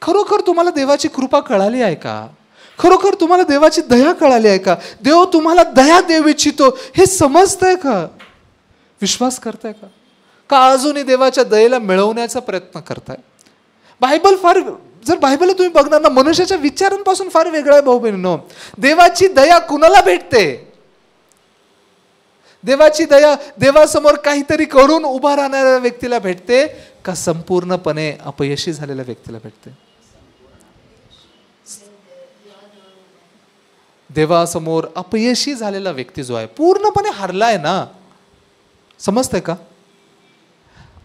[SPEAKER 1] खरोखर तुम्हाला देवाची कृपा कळाली आहे का? खरोखर तुम्हाला देवाची दया कळाली आहे का? देव तुम्हाला दया देऊ इच्छितो हे समजतंय का? विश्वास करताय का? का अजूनही देवाच्या दयेला मिळवण्याचा प्रयत्न करताय? बायबल फार, जर बायबल तुम्ही बघणार ना, मनुष्याच्या विचारांपासून फार वेगळा आहे भाऊ बहिणींनो. देवाची दया कुणाला भेटते? देवाची दया देवासमोर काहीतरी करून उभा राहणाऱ्या व्यक्तीला भेटते का संपूर्णपणे अपयशी झालेल्या व्यक्तीला भेटते? देवासमोर अपयशी झालेला व्यक्ती जो आहे, पूर्णपणे हरलाय ना, समजतंय का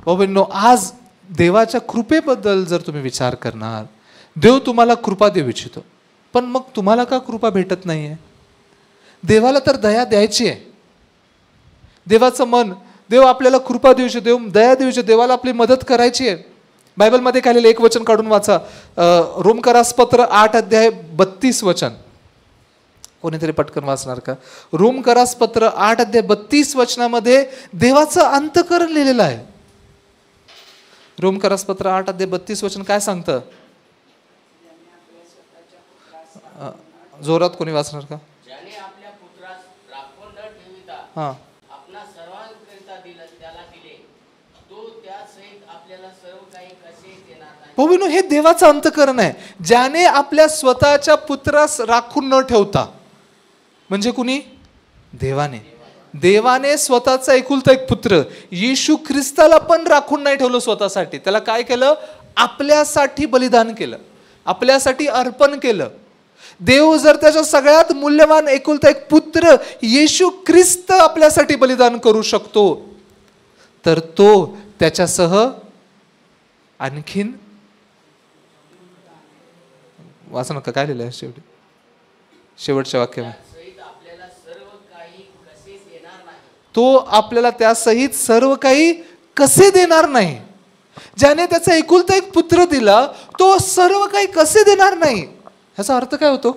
[SPEAKER 1] भाऊ बहिणींनो? आज देवाच्या कृपेबद्दल जर तुम्ही विचार करणार, देव तुम्हाला कृपा देऊ इच्छितो, पण मग तुम्हाला का कृपा भेटत नाहीये? देवाला तर दया द्यायची आहे. देवाचं मन, देव आपल्याला कृपा देऊ इच्छितो, देव दया देऊ इच्छितो, देवाला आपली मदत करायची आहे. बायबलमध्ये काय लिहिलं? एक वचन काढून वाचा. रोमकरास पत्र 8 अध्याय 32 वचन. कोणीतरी पटकन वाचणार का? रोमकरास पत्र 8 अध्याय 32 वचनामध्ये देवाचं अंतःकरण लिहिलेलं आहे. रोमकरास पत्र 8 अध्याय 32 वचन काय सांगतं? जोरात कोणी वाचणार का?
[SPEAKER 2] ज्याने आपल्या पुत्रास राखून न ठेविता
[SPEAKER 1] हा
[SPEAKER 2] आपला सर्वांकरिता दिला त्याला दिले, तो त्यासहित आपल्याला सर्व काही कसे देणार नाही.
[SPEAKER 1] भाऊ बहिणो, हे देवाचं अंतःकरण आहे. ज्याने आपल्या स्वतःच्या पुत्रास राखून न ठेवता, म्हणजे कुणी? देवाने. देवाने स्वतःचा एकुलता एक पुत्र येशू ख्रिस्ताला पण राखून नाही ठेवलं स्वतःसाठी. त्याला काय केलं? आपल्यासाठी बलिदान केलं, आपल्यासाठी अर्पण केलं. देव जर त्याच्या सगळ्यात मूल्यवान एकुलता एक पुत्र येशू ख्रिस्त आपल्यासाठी बलिदान करू शकतो, तर तो त्याच्यासह आणखीन वाचा नका काय लिहिलं आहे शेवटच्या वाक्यामध्ये? तो आपल्याला त्यासहित सर्व काही कसे देणार नाही? ज्याने त्याचा एकुलता एक पुत्र दिला, तो सर्व काही कसे देणार नाही? ह्याचा अर्थ काय होतो?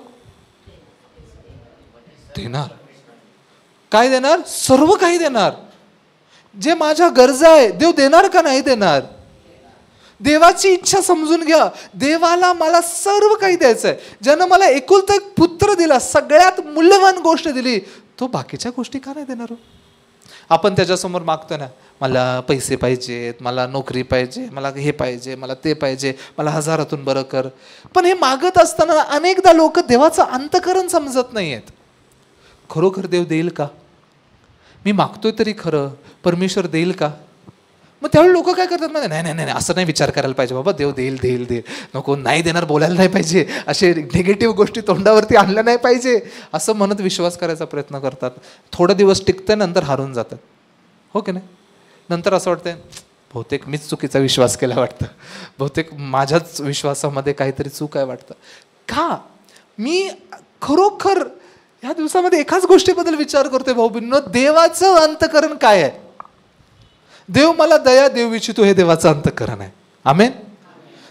[SPEAKER 1] देणार. काय देणार? सर्व काही देणार. जे माझ्या गरजा आहे देव देणार का नाही देणार? देवाची इच्छा समजून घ्या. देवाला मला सर्व काही द्यायचं आहे. ज्यानं मला एकुलता एक पुत्र दिला, सगळ्यात मूल्यवान गोष्ट दिली, तो बाकीच्या गोष्टी का नाही देणार? आपण त्याच्यासमोर मागतो ना, मला पैसे पाहिजेत, मला नोकरी पाहिजे, मला हे पाहिजे, मला ते पाहिजे, मला 1000तून बरं कर. पण हे मागत असताना अनेकदा लोक देवाचं अंतःकरण समजत नाहीयेत. खरोखर देव देईल का? मी मागतोय तरी खरं, परमेश्वर देईल का? मग त्यावेळी लोक काय करतात? नाही नाही नाही असं नाही विचार करायला पाहिजे बाबा, देव देईल देईल देईल, नको, नाही देणार बोलायला नाही पाहिजे, असे निगेटिव्ह गोष्टी तोंडावरती आणल्या नाही पाहिजे, असं म्हणत विश्वास करायचा प्रयत्न करतात. थोडा दिवस टिकतं, नंतर हारून जातात. हो की नाही? नंतर असं वाटतंय बहुतेक मीच चुकीचा विश्वास केला वाटतं, बहुतेक माझ्याच विश्वासामध्ये काहीतरी चूक आहे वाटतं. का? मी खरोखर ह्या दिवसामध्ये एकाच गोष्टीबद्दल विचार करतोय भाऊ बहिणींनो, देवाचं अंतःकरण काय आहे? देव मला दया देऊ इच्छितो, हे देवाचं अंतःकरण आहे. आमेन.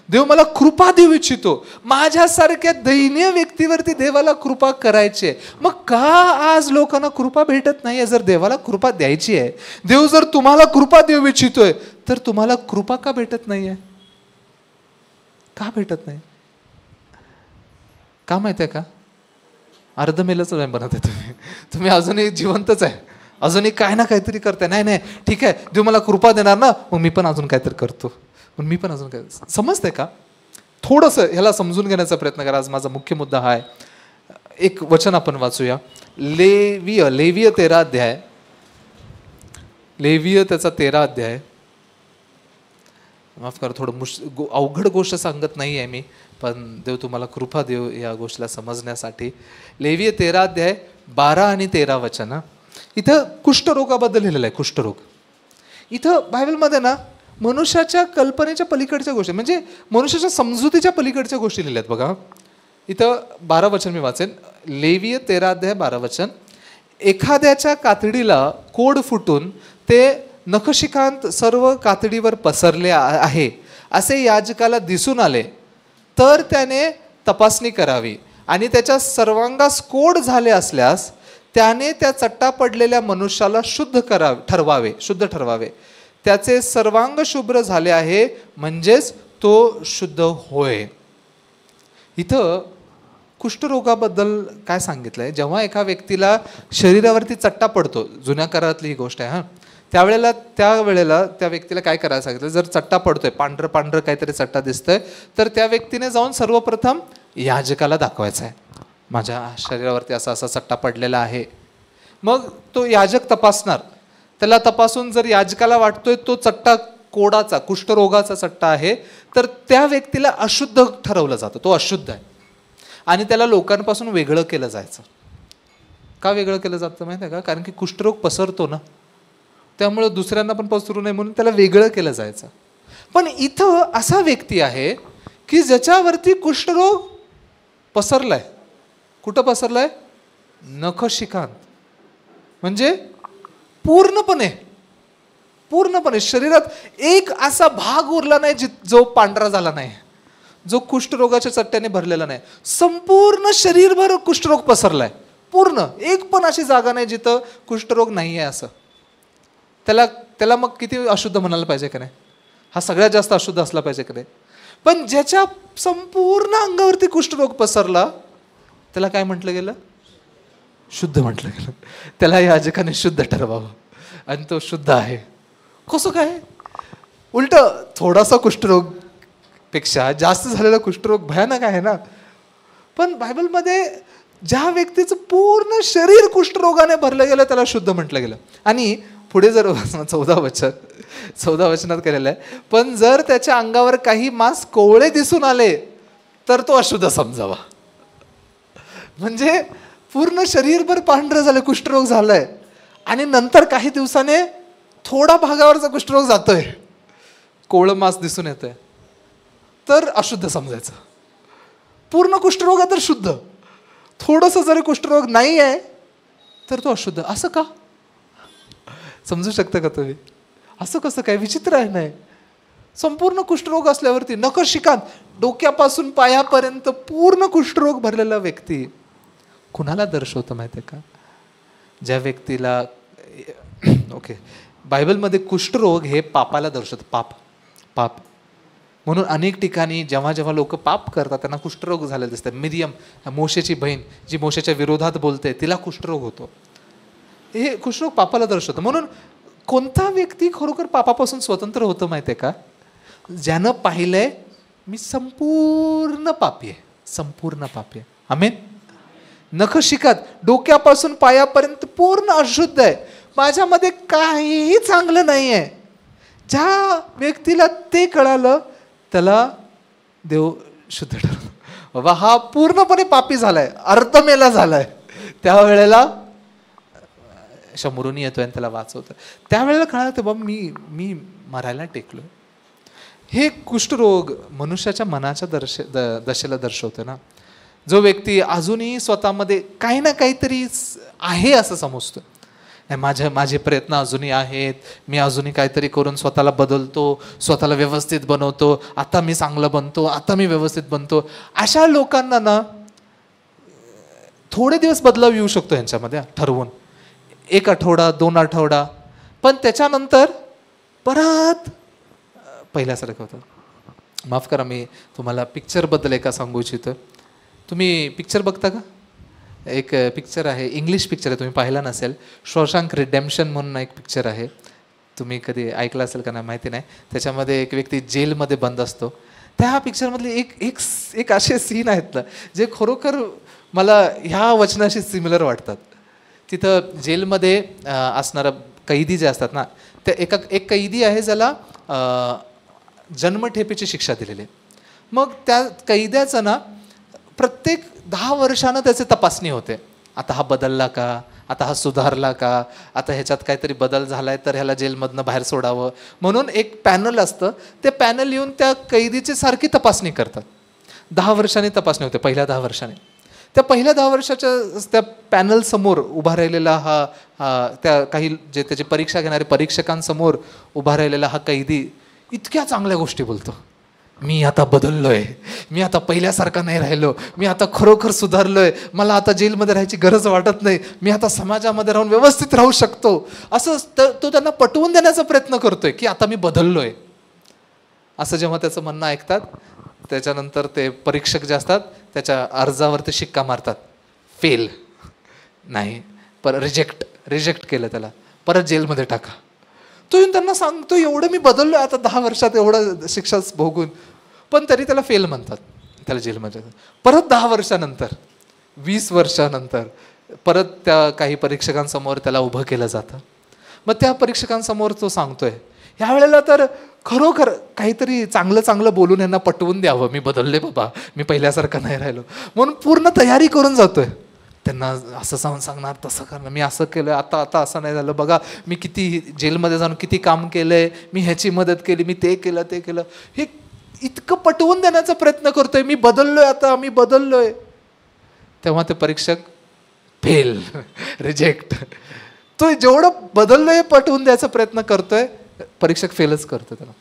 [SPEAKER 1] देव मला कृपा देऊ इच्छितो. माझ्यासारख्या दयनीय व्यक्तीवरती देवाला कृपा करायची आहे. मग का आज लोकांना कृपा भेटत नाहीये? जर देवाला कृपा द्यायची आहे, देव जर तुम्हाला कृपा देऊ इच्छितोय, तर तुम्हाला कृपा का भेटत नाहीये? का भेटत नाही? का माहिती आहे का? अर्धमेलच नाही बनत आहे तुम्ही अजूनही जिवंतच आहे, अजूनही काय ना काहीतरी करताय. नाही नाही ठीक आहे, देव मला कृपा देणार ना, मग मी पण अजून काहीतरी करतो, पण मी पण अजून काय. समजतंय का? थोडंसं ह्याला समजून घेण्याचा प्रयत्न करा. आज माझा मुख्य मुद्दा हा आहे. एक वचन आपण वाचूया. लेवीय 13 अध्याय लेवीय त्याचा 13 अध्याय. माफ करा, थोडं अवघड गोष्ट सांगत नाही आहे मी, पण देव तुम्हाला कृपा देव या गोष्टीला समजण्यासाठी. लेवीय 13 अध्याय 12 आणि 13 वचन. इथं कुष्ठरोगाबद्दल लिहिलेलं आहे. कुष्ठरोग इथं बायबलमध्ये ना मनुष्याच्या कल्पनेच्या पलीकडच्या गोष्टी, म्हणजे मनुष्याच्या समजुतीच्या पलीकडच्या गोष्टी लिहिल्या आहेत बघा. इथं 12 वचन मी वाचेन. लेवीय 13 अध्याय 12 वचन. एखाद्याच्या कातडीला कोड फुटून ते नखशिखांत सर्व कातडीवर पसरले आहे असे याजकाला दिसून आले तर त्याने तपासणी करावी, आणि त्याच्या सर्वांगास कोड झाले असल्यास त्याने त्या चट्टा पडलेल्या मनुष्याला शुद्ध ठरवावे. त्याचे सर्वांग शुभ्र झाले आहे म्हणजेच तो शुद्ध होय. इथं कुष्ठरोगाबद्दल काय सांगितलंय? जेव्हा एका व्यक्तीला शरीरावरती चट्टा पडतो, जुन्या करारातली ही गोष्ट आहे. त्यावेळेला त्या व्यक्तीला काय करायला सांगितलं? जर चट्टा पडतोय, पांढरं काहीतरी चट्टा दिसतोय, तर त्या व्यक्तीने जाऊन सर्वप्रथम याजकाला दाखवायचा आहे, माझ्या शरीरावरती असा असा चट्टा पडलेला आहे. मग तो याजक तपासणार. त्याला तपासून जर याजकाला वाटतोय तो चट्टा कोडाचा, कुष्ठरोगाचा चट्टा आहे, तर त्या व्यक्तीला अशुद्ध ठरवलं जातं, तो अशुद्ध आहे, आणि त्याला लोकांपासून वेगळं केलं जायचं. का वेगळं केलं जातं माहिती आहे का? कारण की कुष्ठरोग पसरतो ना, त्यामुळे दुसऱ्यांना पण पसरू नये म्हणून त्याला वेगळं केलं जायचं. पण इथं असा व्यक्ती आहे की ज्याच्यावरती कुष्ठरोग पसरलाय. कुठं पसरलाय? नखशिखांत, म्हणजे पूर्णपणे शरीरात एक असा भाग उरला नाही जो पांढरा झाला नाही, जो कुष्ठरोगाच्या चट्ट्याने भरलेला नाही. संपूर्ण शरीरभर कुष्ठरोग पसरलाय, पूर्ण. एक पण अशी जागा नाही जिथं कुष्ठरोग नाही आहे असं. त्याला मग किती अशुद्ध म्हणायला पाहिजे का नाही? हा सगळ्यात जास्त अशुद्ध असला पाहिजे का नाही? पण ज्याच्या संपूर्ण अंगावरती कुष्ठरोग पसरला त्याला काय म्हटलं गेलं? शुद्ध म्हटलं गेलं. त्याला याजकाने शुद्ध ठरवावं, आणि तो शुद्ध आहे. कसं काय? उलट थोडासा कुष्ठरोग पेक्षा जास्त झालेला कुष्ठरोग भयानक आहे ना. पण बायबलमध्ये ज्या व्यक्तीचं पूर्ण शरीर कुष्ठरोगाने भरलं गेलं त्याला शुद्ध म्हटलं गेलं. आणि पुढे जर 14 वचनात केलेलं आहे, पण जर त्याच्या अंगावर काही मांस कोवळे दिसून आले तर तो अशुद्ध समजावा. म्हणजे पूर्ण शरीरभर पांढरं झालं, कुष्ठरोग झालाय, आणि नंतर काही दिवसाने थोडा भागावरचा कुष्ठरोग जातोय, कोवळं मांस दिसून येतंय, तर अशुद्ध समजायचं. पूर्ण कुष्ठरोग आहे तर शुद्ध, थोडंसं जरी कुष्ठरोग नाही आहे तर तो अशुद्ध. असं का? समजू शकता का तुम्ही? असं कसं काय? विचित्र आहे नाही? संपूर्ण कुष्ठरोग असल्यावरती नखशिखांत डोक्यापासून पायापर्यंत पूर्ण कुष्ठरोग भरलेला व्यक्ती कुणाला दर्शवतं माहिती आहे का? ज्या व्यक्तीला बायबलमध्ये कुष्ठरोग हे पापाला दर्शवतं. पाप म्हणून अनेक ठिकाणी जेव्हा लोक पाप करतात त्यांना कुष्ठरोग झालेला दिसतात. मिरियम, मोशेची बहीण, जी मोशेच्या विरोधात बोलते, तिला कुष्ठरोग होतो. हे कुष्ठरोग पापाला दर्शवतं. म्हणून कोणता व्यक्ती खरोखर पापापासून स्वतंत्र होतं माहिती आहे का? ज्यानं पाहिलंय मी संपूर्ण पापी आहे. आमेन. नखशिखात डोक्यापासून पायापर्यंत पूर्ण अशुद्ध आहे, माझ्यामध्ये काहीही चांगलं नाही आहे. ज्या व्यक्तीला ते कळालं त्याला देव शुद्ध ठरवतो. बाबा हा पूर्णपणे पापी झालाय, अर्धमेला झालाय. त्यावेळेला शंभरून येतोय आणि त्याला वाचवतं. त्यावेळेला कळालं बाबा मी मरायला टेकलो. हे कुष्ठरोग मनुष्याच्या मनाच्या दशेला दर्शवतं ना. जो व्यक्ती अजूनही स्वतःमध्ये काही ना काहीतरी आहे असं समजतो, माझे प्रयत्न अजूनही आहेत, मी अजूनही काहीतरी करून स्वतःला बदलतो, स्वतःला व्यवस्थित बनवतो, आता मी चांगलं बनतो, आता मी व्यवस्थित बनतो. अशा लोकांना ना थोडे दिवस बदलाव येऊ शकतो यांच्यामध्ये, ठरवून 1 आठवडा 2 आठवडा, पण त्याच्यानंतर परत पहिल्यासारखं होतं. माफ करा, मी तुम्हाला पिक्चरबद्दल एका सांगू इच्छितो. तुम्ही पिक्चर बघता का? एक पिक्चर आहे, इंग्लिश पिक्चर आहे, तुम्ही पाहिला नसेल, शॉशँक रिडेम्पशन म्हणून एक पिक्चर आहे. तुम्ही कधी ऐकलं असेल का नाही माहिती नाही. त्याच्यामध्ये एक व्यक्ती जेलमध्ये बंद असतो. त्या पिक्चरमधले एक असे सीन आहेत ना जे खरोखर मला ह्या वचनाशी सिमिलर वाटतात. तिथं जेलमध्ये असणारा कैदी जे असतात ना, ते एक कैदी आहे ज्याला जन्मठेपेची शिक्षा दिलेली आहे. मग त्या कैद्याचं ना प्रत्येक 10 वर्षानं त्याची तपासणी होते. आता हा बदलला का, आता हा सुधारला का, आता ह्याच्यात काहीतरी बदल झालाय तर ह्याला जेलमधनं बाहेर सोडावं म्हणून एक पॅनल असतं. ते पॅनल येऊन त्या कैदीची सारखी तपासणी करतात. 10 वर्षांनी तपासणी होते, पहिल्या 10 वर्षांनी. त्या पहिल्या 10 वर्षाच्या त्या पॅनल समोर उभा राहिलेला हा त्या काही जे त्याची परीक्षा घेणारे परीक्षकांसमोर उभा राहिलेला हा कैदी इतक्या चांगल्या गोष्टी बोलतो. मी आता बदललोय, मी आता पहिल्यासारखा नाही राहिलो, मी आता खरोखर सुधारलोय, मला आता जेलमध्ये राहायची गरज वाटत नाही, मी आता समाजामध्ये राहून व्यवस्थित राहू शकतो, असं तो त्यांना पटवून देण्याचा प्रयत्न करतोय की आता मी बदललोय. असं जेव्हा त्याचं म्हणणं ऐकतात, त्याच्यानंतर ते परीक्षक जे असतात त्याच्या अर्जावरती शिक्का मारतात, फेल, नाही, पर रिजेक्ट केलं, त्याला परत जेलमध्ये टाका. तो येऊन त्यांना सांगतो एवढं मी बदललोय आता 10 वर्षात, एवढं शिक्षा भोगून, पण तरी त्याला फेल म्हणतात, त्याला जेलमध्ये. परत 10 वर्षानंतर 20 वर्षानंतर परत त्या काही परीक्षकांसमोर त्याला उभं केलं जातं. मग त्या परीक्षकांसमोर तो सांगतोय, ह्या वेळेला तर खरोखर काहीतरी चांगलं बोलून यांना पटवून द्यावं, मी बदलले बाबा, मी पहिल्यासारखं नाही राहिलो, म्हणून पूर्ण तयारी करून जातोय. त्यांना असं सांगणार, तसं करणार, मी असं केलं, आता असं नाही झालं, बघा मी किती जेलमध्ये जाऊन किती काम केलंय, मी ह्याची मदत केली, मी ते केलं, हे इतकं पटवून देण्याचा प्रयत्न करतोय, मी बदललोय, आता मी बदललोय. तेव्हा ते परीक्षक फेल, रिजेक्ट. तो जेवढं बदललोय पटवून द्यायचा प्रयत्न करतोय, परीक्षक फेलच करतो त्याला.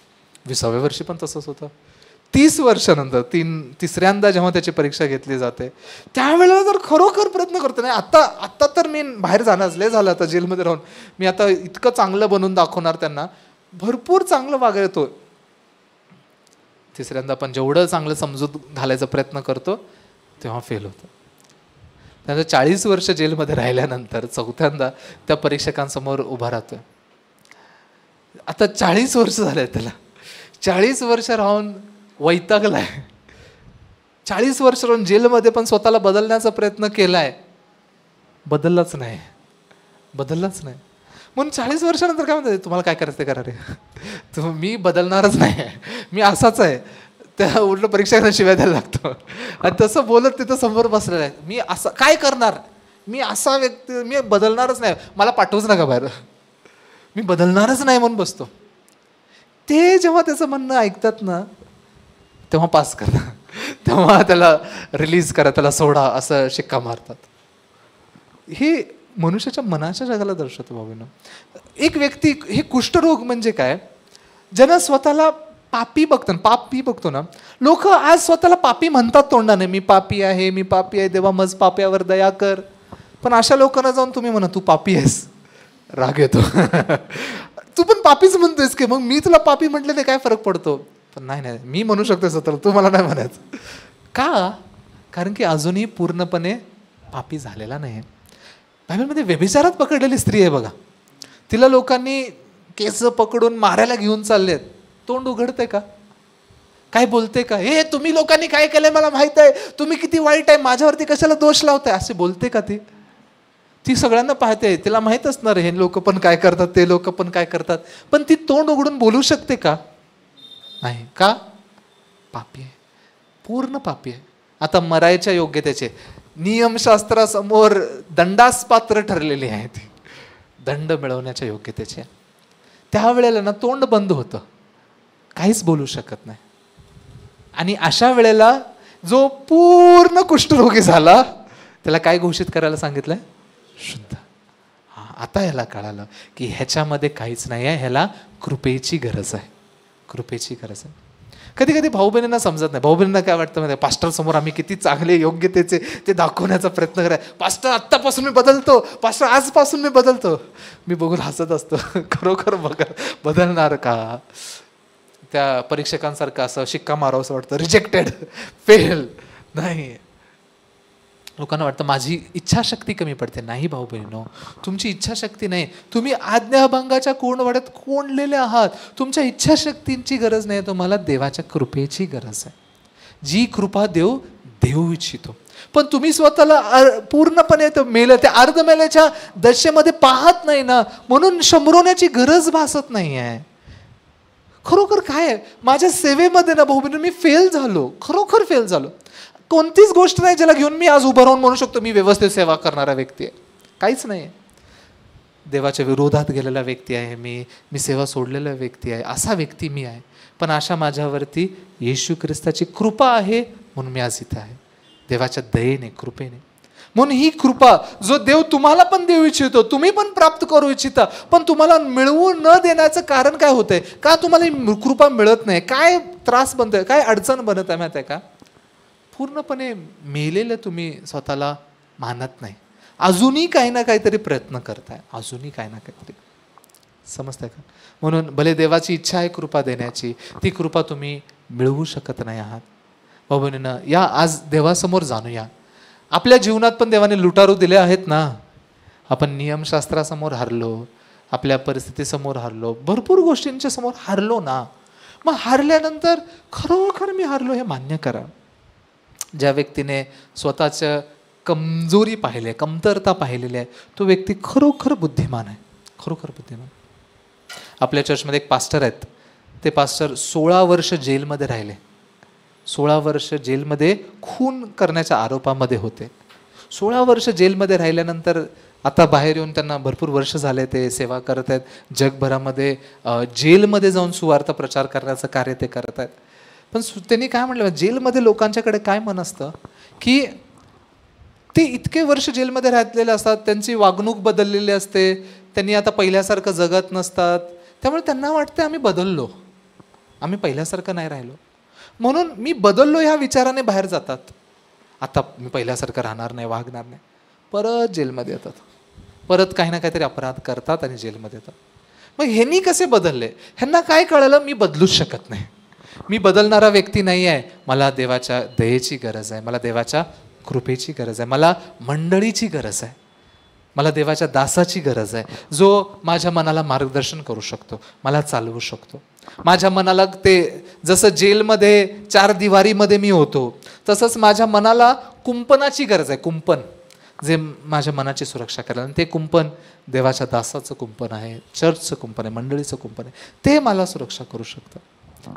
[SPEAKER 1] 20व्या वर्षी पण तसंच होतं. 30 वर्षानंतर तिसऱ्यांदा जेव्हा त्याची परीक्षा घेतली जाते, त्यावेळेला तर खरोखर प्रयत्न करतो, नाही आता तर मी बाहेर जाणार, लय झालं आता जेलमध्ये राहून, मी आता इतकं चांगलं बनवून दाखवणार त्यांना, भरपूर चांगलं वागतो. तिसऱ्यांदा पण जेवढं चांगलं समजूत घालायचा प्रयत्न करतो तेव्हा फेल होतं. त्यानंतर 40 वर्ष जेलमध्ये राहिल्यानंतर चौथ्यांदा त्या परीक्षकांसमोर उभा राहतोय. आता 40 वर्ष झाले त्याला, 40 वर्ष राहून वैतागलाय, 40 वर्ष राहून जेलमध्ये पण स्वतःला बदलण्याचा प्रयत्न केलाय, बदललाच नाही. म्हणून 40 वर्षानंतर काय म्हणतात, तुम्हाला काय करायचं ते करा रे, मी बदलणारच नाही, मी असाच आहे. त्या उलट परीक्षकांना शिव्या द्यायला लागतो. आणि तसं बोलत तिथं समोर बसलेलं आहे, मी असं काय करणार, मी असा व्यक्ती, मी बदलणारच नाही, मला पाठवूच नका बाहेर, मी बदलणारच नाही म्हणून बसतो. ते जेव्हा त्याचं म्हणणं ऐकतात ना, तेव्हा पास करा, तेव्हा त्याला रिलीज करा, त्याला सोडा, असं शिक्का मारतात. हे मनुष्याच्या मनाच्या जगाला दर्शवतो भावांनो. एक व्यक्ती, हे कुष्ठरोग म्हणजे काय, ज्यांना स्वतःला पापी बघतो ना, लोक आज स्वतःला पापी म्हणतात तोंडाने, मी पापी आहे, देवा मज पाप्यावर दया कर. पण अशा लोकांना जाऊन तुम्ही म्हणा तू पापी आहेस, राग येतो. तू पण पापीच म्हणतोयस की, मग मी तुला पापी म्हटले काय फरक पडतो. पण नाही, मी म्हणू शकतो स्वतःला, तू मला नाही म्हणायचं. का? कारण की अजूनही पूर्णपणे पापी झालेला नाही. बायबलमध्ये व्यभिचारात पकडलेली स्त्री आहे बघा, तिला लोकांनी केस पकडून मारायला घेऊन चाललेत, तोंड उघडते का, काय बोलते का, हे तुम्ही लोकांनी काय केलंय मला माहित आहे, तुम्ही किती वाईट आहे, माझ्यावरती कशाला दोष लावताय, असे बोलते का ती सगळ्यांना पाहते, तिला माहित असणार हे लोक पण काय करतात, ते लोक पण काय करतात, पण ती तोंड उघडून बोलू शकते का? नाही. का? पापी आहे, पूर्ण पापी आहे. आता मरायच्या योग्यतेचे नियमशास्त्रासमोर दंडास पात्र ठरलेली आहे, ती दंड मिळवण्याच्या योग्यतेचे. त्यावेळेला ना तोंड बंद होतं, काहीच बोलू शकत नाही. आणि अशा वेळेला जो पूर्ण कुष्ठरोगी झाला त्याला काय घोषित करायला सांगितलंय? शुद्ध. आता ह्याला कळालं की ह्याच्यामध्ये काहीच नाही आहे, ह्याला कृपेची गरज आहे, कृपेची गरज आहे. कधी कधी भाऊ बहिणींना समजत नाही. भाऊ बहिणींना काय वाटतं माहिती, पास्टर समोर आम्ही किती चांगले योग्यतेचे ते दाखवण्याचा प्रयत्न कराय, पास्टर आत्तापासून मी बदलतो, पास्टर आजपासून मी बदलतो. मी बघून हसत असतो, खरोखर बदलणार का? त्या परीक्षकांसारखं असं शिक्का मारावं असं वाटतं, रिजेक्टेड, फेल. नाही, लोकांना वाटतं माझी इच्छाशक्ती कमी पडते. नाही भाऊ बहिणीनो, तुमची इच्छाशक्ती नाही, तुम्ही आज्ञाभंगाच्या कोंडवाड्यात कोंडलेले आहात. तुमच्या इच्छाशक्तींची गरज नाही, तुम्हाला देवाच्या कृपेची गरज आहे. जी कृपा देऊ इच्छितो. पण तुम्ही स्वतःला पूर्णपणे मेलं, त्या अर्धमेल्याच्या दशेमध्ये पाहत नाही ना, म्हणून शंभरवण्याची गरज भासत नाही आहे. खरोखर काय आहे, माझ्या सेवेमध्ये ना भाऊ मी फेल झालो, खरोखर फेल झालो. कोणतीच गोष्ट नाही ज्याला घेऊन मी आज उभं राहून म्हणू शकतो मी व्यवस्थित सेवा करणारा व्यक्ती आहे. काहीच नाही. देवाच्या विरोधात गेलेला व्यक्ती आहे मी सेवा सोडलेला व्यक्ती आहे, असा व्यक्ती मी आहे. पण अशा माझ्यावरती येशू ख्रिस्ताची कृपा आहे म्हणून मी आज इथे आहे, देवाच्या दयेने, कृपेने. म्हणून ही कृपा जो देव तुम्हाला पण देऊ इच्छितो, तुम्ही पण प्राप्त करू इच्छिता, पण तुम्हाला मिळवू न देण्याचं कारण काय होतंय? का तुम्हाला ही कृपा मिळत नाही? काय त्रास बनतोय? काय अडचण बनत आहे माहिती आहे का? पूर्णपणे मेलेलं तुम्ही स्वतःला मानत नाही. अजूनही काही ना काहीतरी प्रयत्न करताय, अजूनही काही ना काहीतरी. समजताय का? म्हणून भले देवाची इच्छा आहे कृपा देण्याची, ती कृपा तुम्ही मिळवू शकत नाही आहात. बाबूंनो, या आज देवासमोर जाणूया. आपल्या जीवनात पण देवाने लुटारू दिले आहेत ना. आपण नियमशास्त्रासमोर हारलो, आपल्या परिस्थितीसमोर हारलो, भरपूर गोष्टींच्या समोर हारलो ना. मग हारल्यानंतर खरोखर मी हारलो हे मान्य करा. ज्या व्यक्तीने स्वतःचं कमजोरी पाहिले, कमतरता पाहिलेली आहे, तो व्यक्ती खरोखर बुद्धिमान आहे, खरोखर बुद्धिमान. आपल्या चर्चमध्ये एक पास्टर आहेत, ते पास्टर 16 वर्ष जेलमध्ये राहिले. 16 वर्ष जेलमध्ये खून करण्याच्या आरोपामध्ये होते. 16 वर्ष जेलमध्ये राहिल्यानंतर आता बाहेर येऊन त्यांना भरपूर वर्ष झाले, ते सेवा करत आहेत जगभरामध्ये. जेलमध्ये जाऊन सुवार्थ प्रचार करण्याचं कार्य ते करत आहेत. पण त्यांनी काय म्हटलं, जेलमध्ये लोकांच्याकडे काय मन असतं की ते इतके वर्ष जेलमध्ये राहिलेले असतात, त्यांची वागणूक बदललेली असते, त्यांनी आता पहिल्यासारखं जगत नसतात. त्यामुळे त्यांना वाटतं आम्ही बदललो, आम्ही पहिल्यासारखं नाही राहिलो, म्हणून मी बदललो ह्या विचाराने बाहेर जातात. आता मी पहिल्यासारखं राहणार नाही, वागणार नाही, परत जेलमध्ये येतात, परत काही ना काहीतरी अपराध करतात आणि जेलमध्ये येतात. मग ह्यांनी कसे बदलले? ह्यांना काय कळलं, मी बदलूच शकत नाही, मी बदलणारा व्यक्ती नाही आहे, मला देवाच्या दयेची गरज आहे, मला देवाच्या कृपेची गरज आहे, मला मंडळीची गरज आहे, मला देवाच्या दासाची गरज आहे, जो माझ्या मनाला मार्गदर्शन करू शकतो, मला चालवू शकतो. माझ्या मनाला ते जसं जेलमध्ये 4 दिवारीमध्ये मी होतो, तसंच माझ्या मनाला कुंपणाची गरज आहे, कुंपण जे माझ्या मनाची सुरक्षा करायला. आणि ते कुंपण देवाच्या दासाचं कुंपण आहे, चर्चचं कुंपण आहे, मंडळीचं कुंपण आहे, ते मला सुरक्षा करू शकतं.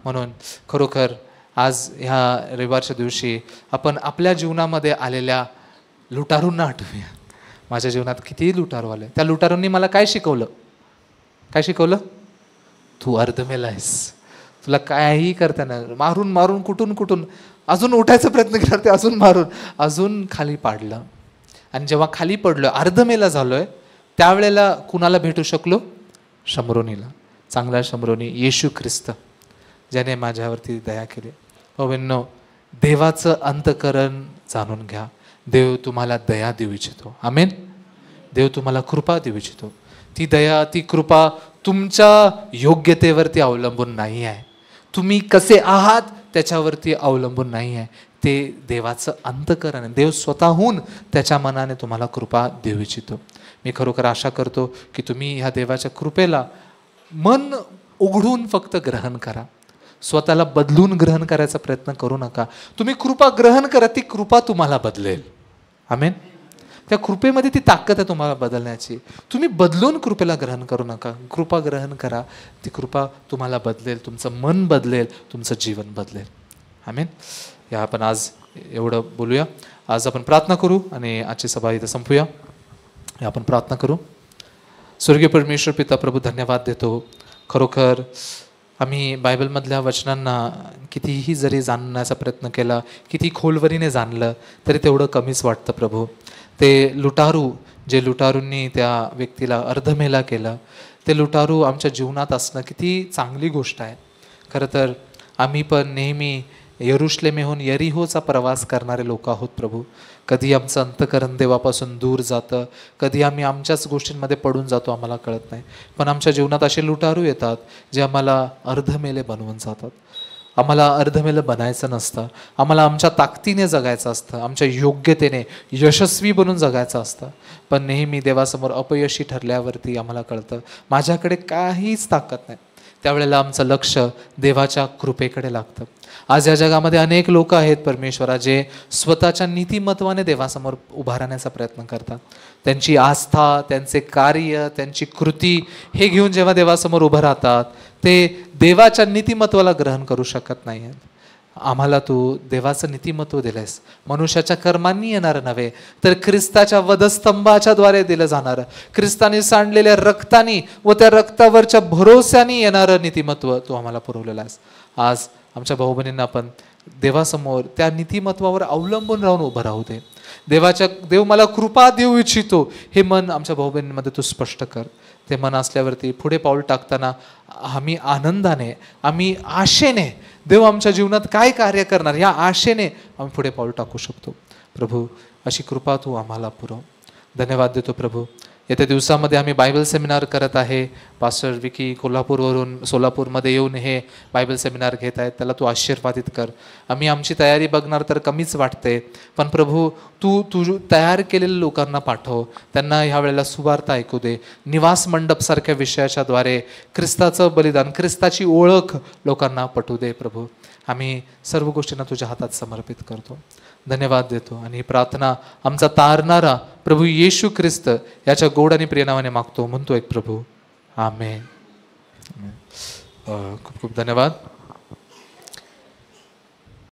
[SPEAKER 1] म्हणून खरोखर आज ह्या रविवारच्या दिवशी आपण आपल्या जीवनामध्ये आलेल्या लुटारूंना आठवूया. माझ्या जीवनात कितीही लुटारू आले, त्या लुटारूंनी मला काय शिकवलं? काय शिकवलं? तू अर्धमेल आहेस, तुला काहीही करता नाही. मारून मारून कुठून अजून उठायचा प्रयत्न केला, ते अजून मारून अजून खाली पाडलं. आणि जेव्हा खाली पडलो, अर्धमेला झालोय, त्यावेळेला कुणाला भेटू शकलो? शंभरोनीला, चांगला शंभरोनी येशू ख्रिस्त, ज्याने माझ्यावरती दया केली. भावांनो, देवाचं अंतःकरण जाणून घ्या. देव तुम्हाला दया देऊ इच्छितो. आमेन. देव तुम्हाला कृपा देऊ इच्छितो. ती दया, ती कृपा तुमच्या योग्यतेवरती अवलंबून नाही आहे, तुम्ही कसे आहात त्याच्यावरती अवलंबून नाही आहे. ते देवाचं अंतःकरण आहे. देव स्वतःहून त्याच्या मनाने तुम्हाला कृपा देऊ इच्छितो. मी खरोखर आशा करतो की तुम्ही ह्या देवाच्या कृपेला मन उघडून फक्त ग्रहण करा. स्वतःला बदलून ग्रहण करायचा प्रयत्न करू नका. तुम्ही कृपा ग्रहण करा, ती कृपा तुम्हाला बदलेल. आमेन. त्या कृपेमध्ये ती ताकद आहे तुम्हाला बदलण्याची. तुम्ही बदलून कृपेला ग्रहण करू नका, कृपा ग्रहण करा, ती कृपा तुम्हाला बदलेल, तुमचं मन बदलेल, तुमचं जीवन बदलेल. आमेन. या आपण आज एवढं बोलूया. आज आपण प्रार्थना करू आणि आजची सभा इथं संपूया. आपण प्रार्थना करू. स्वर्गीय परमेश्वर पिता प्रभू, धन्यवाद देतो. खरोखर आम्ही बायबलमधल्या वचनांना कितीही जरी जाणण्याचा प्रयत्न केला, किती खोलवरीने जाणलं तरी तेवढं कमीच वाटतं प्रभू. ते लुटारू, जे लुटारूंनी त्या व्यक्तीला अर्धमेला केलं, ते लुटारू आमच्या जीवनात असणं किती चांगली गोष्ट आहे. खरं तर आम्ही पण नेहमी यरुशलेमेहून यरिहोचा प्रवास करणारे लोक आहोत प्रभू. कधी आमचं अंतःकरण देवापासून दूर जातं, कधी आम्ही आमच्याच गोष्टींमध्ये पडून जातो, आम्हाला कळत नाही. पण आमच्या जीवनात असे लुटारू येतात जे आम्हाला अर्धमेले बनवून जातात. आम्हाला अर्धमेलं बनायचं नसतं, आम्हाला आमच्या ताकदीने जगायचं असतं, आमच्या योग्यतेने यशस्वी बनून जगायचं असतं. पण नेहमी देवासमोर अपयशी ठरल्यावरती आम्हाला कळतं माझ्याकडे काहीच ताकद नाही. त्यावेळेला आमचं लक्ष देवाच्या कृपेकडे लागतं. आज या जगामध्ये अनेक लोक आहेत परमेश्वरा, जे स्वतःच्या नीतिमत्वाने देवासमोर उभा राहण्याचा प्रयत्न करतात. त्यांची आस्था, त्यांचे कार्य, त्यांची कृती हे घेऊन जेव्हा देवासमोर उभं राहतात, ते देवाच्या नीतिमत्वाला ग्रहण करू शकत नाही आहेत. आम्हाला तू देवाचं नीतिमत्व दिलंयस, मनुष्याच्या कर्मांनी येणारं नव्हे, तर ख्रिस्ताच्या वधस्तंभाच्या द्वारे दिलं जाणारं, ख्रिस्ताने सांडलेल्या रक्तानी व त्या रक्तावरच्या भरोश्याने येणारं नीतिमत्व तू आम्हाला पुरवलेलं आहेस. आज आमच्या भाऊ बहिणींना आपण देवासमोर त्या नीतिमत्वावर अवलंबून राहून उभं राहू दे. देव मला कृपा देऊ इच्छितो हे मन आमच्या भाऊ बहिणींमध्ये तू स्पष्ट कर. ते मन असल्यावरती पुढे पाऊल टाकताना आम्ही आनंदाने, आम्ही आशेने, देव आमच्या जीवनात काय कार्य करणार या आशेने आम्ही पुढे पाऊल टाकू शकतो. प्रभू, अशी कृपा तू आम्हाला पुरव. धन्यवाद देतो प्रभू. येत्या दिवसामध्ये आम्ही बायबल सेमिनार करत आहे. पास्टर विकी कोल्हापूरवरून सोलापूरमध्ये येऊन हे बायबल सेमिनार घेत आहेत. त्याला तू आशीर्वादित कर. आम्ही आमची तयारी बघणार तर कमीच वाटते, पण प्रभू तू तयार केलेल्या लोकांना पाठव. त्यांना ह्या वेळेला सुवार्ता ऐकू दे. निवास मंडपसारख्या विषयाच्या द्वारे ख्रिस्ताचं बलिदान, ख्रिस्ताची ओळख लोकांना पटवू दे. प्रभू, आम्ही सर्व गोष्टींना तुझ्या हातात समर्पित करतो. धन्यवाद देतो आणि ही प्रार्थना आमचा तारणारा प्रभू येशू ख्रिस्त याच्या गोड आणि प्रिय नावाने मागतो, म्हणतो एक प्रभू, आमेन. खूप खूप धन्यवाद.